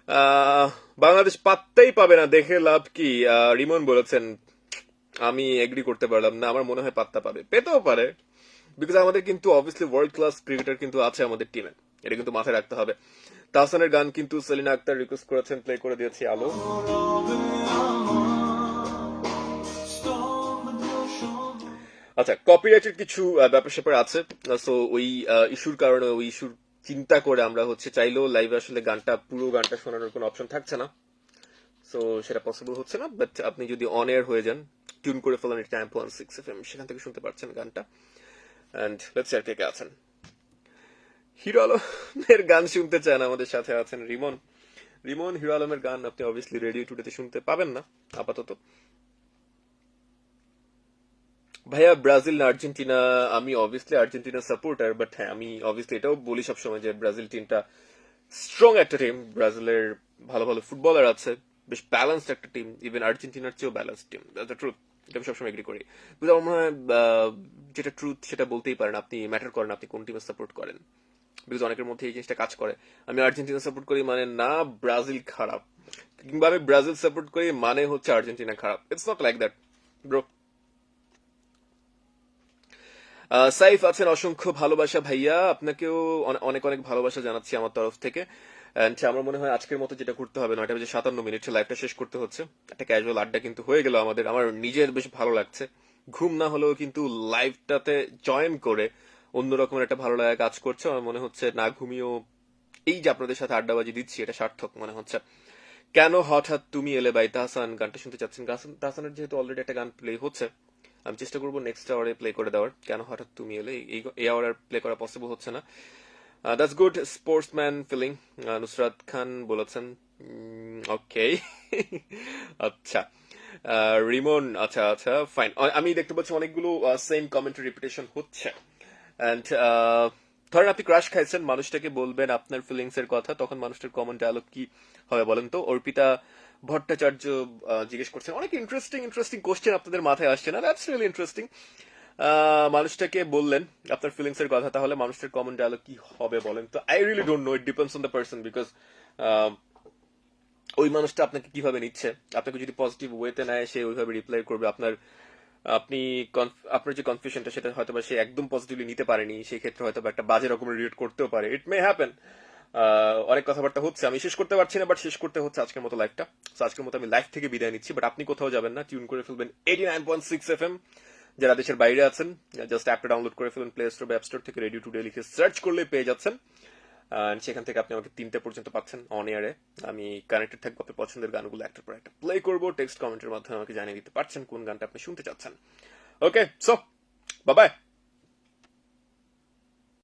আহ, বাংলাদেশ পাত্তাই পাবে না, দেখে লাভ কি? রিমন বলেছেন, আমি এগ্রি করতে পারলাম না। আমার মনে হয় পাত্তা পাবে, পেতেও পারে, বিকজ আমাদের কিন্তু অবভিয়াসলি ওয়ার্ল্ড ক্লাস ক্রিকেটার কিন্তু আছে আমাদের টিমে, এটা কিন্তু মাথায় রাখতে হবে। তাহসানের গান কিন্তু সেলিনা আক্তার রিকোয়েস্ট করেছেন, প্লে করে দিয়েছি আলো। আচ্ছা, কপিরাইটের কিছু ব্যাপার স্যাপার আছে, সো ওই ইস্যুর কারণে, ওই ইস্যুর চিন্তা করে আমরা হচ্ছে চাইলেও লাইভে আসলে গানটা, পুরো গানটা শোনানোর কোনো অপশন থাকছে না, সো সেটা পসিবল হচ্ছে না। বাট আপনি যদি অন এয়ার হয়ে যান, টিউন করে ফেলেন 9.6 FM, সেখান থেকে শুনতে পারছেন গানটা। অ্যান্ড লেটস আর কে কে আছেন। হিরো আলমের গান শুনতে চান, আমাদের সাথে আছেন রিমন। রিমন, হিরো আলমের গান আপনি অবভিয়াসলি রেডিও টুডেতে শুনতে পাবেন না আপাতত। ভাইয়া ব্রাজিল না আর্জেন্টিনা? আমি অবভিয়াসলি আর্জেন্টিনা সাপোর্টার, বাট হ্যাঁ, আমি অবভিয়াসলি এটাও বলি সবসময় যে ব্রাজিল টিমটা স্ট্রং একটা টিম, ব্রাজিলের ভালো ভালো ফুটবলার আছে, বেশ ব্যালেন্সড একটা টিম, ইভেন আর্জেন্টিনার চেয়েও balanced team, that's the truth. এটা আমি সবসময় এগ্রি করি, কিন্তু আমার মনে হয় যেটা ট্রুথ সেটা বলতেই পারেন, আপনি ম্যাটার করেন আপনি কোন টিমে সাপোর্ট করেন, বিকজ অনেকের মধ্যে এই জিনিসটা কাজ করে। আমি আর্জেন্টিনা সাপোর্ট করি মানে না ব্রাজিল খারাপ, কিংবা আমি ব্রাজিল সাপোর্ট করি মানে হচ্ছে আর্জেন্টিনা খারাপ। It's not like that bro. Saif আছেন, অসংখ্য ভালোবাসা ভাইয়া, আপনাকেও অনেক অনেক ভালোবাসা জানাচ্ছি আমার তরফ থেকে। And আমার মনে হয় আজকের মতো যেটা করতে হবে, 9:57 লাইভটা শেষ করতে হচ্ছে। একটা ক্যাজুয়াল আড্ডা কিন্তু হয়ে গেল আমাদের, আমার নিজের বেশ ভালো লাগছে। ঘুম না হলেও কিন্তু লাইভটাতে জয়েন করে অন্যরকমের একটা ভালো লাগা কাজ করছে। আমার মনে হচ্ছে না ঘুমিয়েও এই যে আপনাদের সাথে আড্ডাবাজি দিচ্ছি, এটা সার্থক মনে হচ্ছে। কেন হঠাৎ তুমি এলে বাই তাহসান, গানটা শুনতে চাচ্ছেন? তাহসানের যেহেতু অলরেডি একটা গান প্লে হচ্ছে, আমি চেষ্টা করবো নেক্সট আওয়ারে প্লে করে দেওয়ার। কেন হঠাৎ তুমি এলে, এই আওয়ার প্লে করা পসিবল হচ্ছে না। That's good sportsman feeling, Nusrat Khan বলেছেন। ওকে। আচ্ছা, রিমন, আচ্ছা আচ্ছা ফাইন। আমি দেখতে পাচ্ছি অনেকগুলো সেম কমেন্ট রিপিটেশন হচ্ছে। অ্যান্ড ধরেন আপনি ক্রাশ খাইছেন, মানুষটাকে বলবেন আপনার ফিলিংস এর কথা, তখন মানুষটার কমন ডায়ালগ কি হবে বলেন তো? অর্পিতা ভট্টাচার্য জিজ্ঞেস করছেন। অনেক ইন্টারেস্টিং ইন্টারেস্টিং কোশ্চেন আপনাদের মাথায় আসছে না? That's really interesting. মানুষটাকে বললেন আপনার ফিলিংস এর কথা, তাহলে মানুষটার কমন ডায়ালগ কি হবে বলেন তো? I really don't no, it depends on the person, because ওই মানুষটা আপনাকে কিভাবে নিচ্ছে। আপনাকে যদি পজিটিভ ওয়েতে নেয়, সে ওইভাবে রিপ্লাই করবে। আপনি আপনার যে কনফিউশনটা, সেটা হয়তো বা সে একদম পজিটিভলি নিতে পারেনি, সেই ক্ষেত্রে হয়তো বা একটা বাজে রকমের রিয়েক্ট করতেও পারে। ইট মে হ্যাপেন। অনেক কথাবার্তা হচ্ছে, আমি শেষ করতে পারছি না, বাট শেষ করতে হচ্ছে আজকের মতো লাইফটা। আজকের মতো আমি লাইফ থেকে বিদায় নিচ্ছি, বাট আপনি কোথাও যাবেন না, টিউন করে ফেলবেন 89.6 FM। যারা দেশের বাইরে আছেন, জাস্ট অ্যাপটা ডাউনলোড করে ফেলুন প্লে স্টোর বা অ্যাপ স্টোর থেকে, রেডিও টুডে লিখে সার্চ করলে পেয়ে যাচ্ছেন। সেখান থেকে আপনি আমাকে 3টা পর্যন্ত পাচ্ছেন অন এয়ারে। আমি কানেক্টেড থাকবো, আপনার পছন্দের গানগুলো একটার পর একটা প্লে করবো। টেক্সট কমেন্টের মাধ্যমে আমাকে জানিয়ে দিতে পারছেন কোন গানটা আপনি শুনতে চাচ্ছেন। ওকে, সো বাই বাই।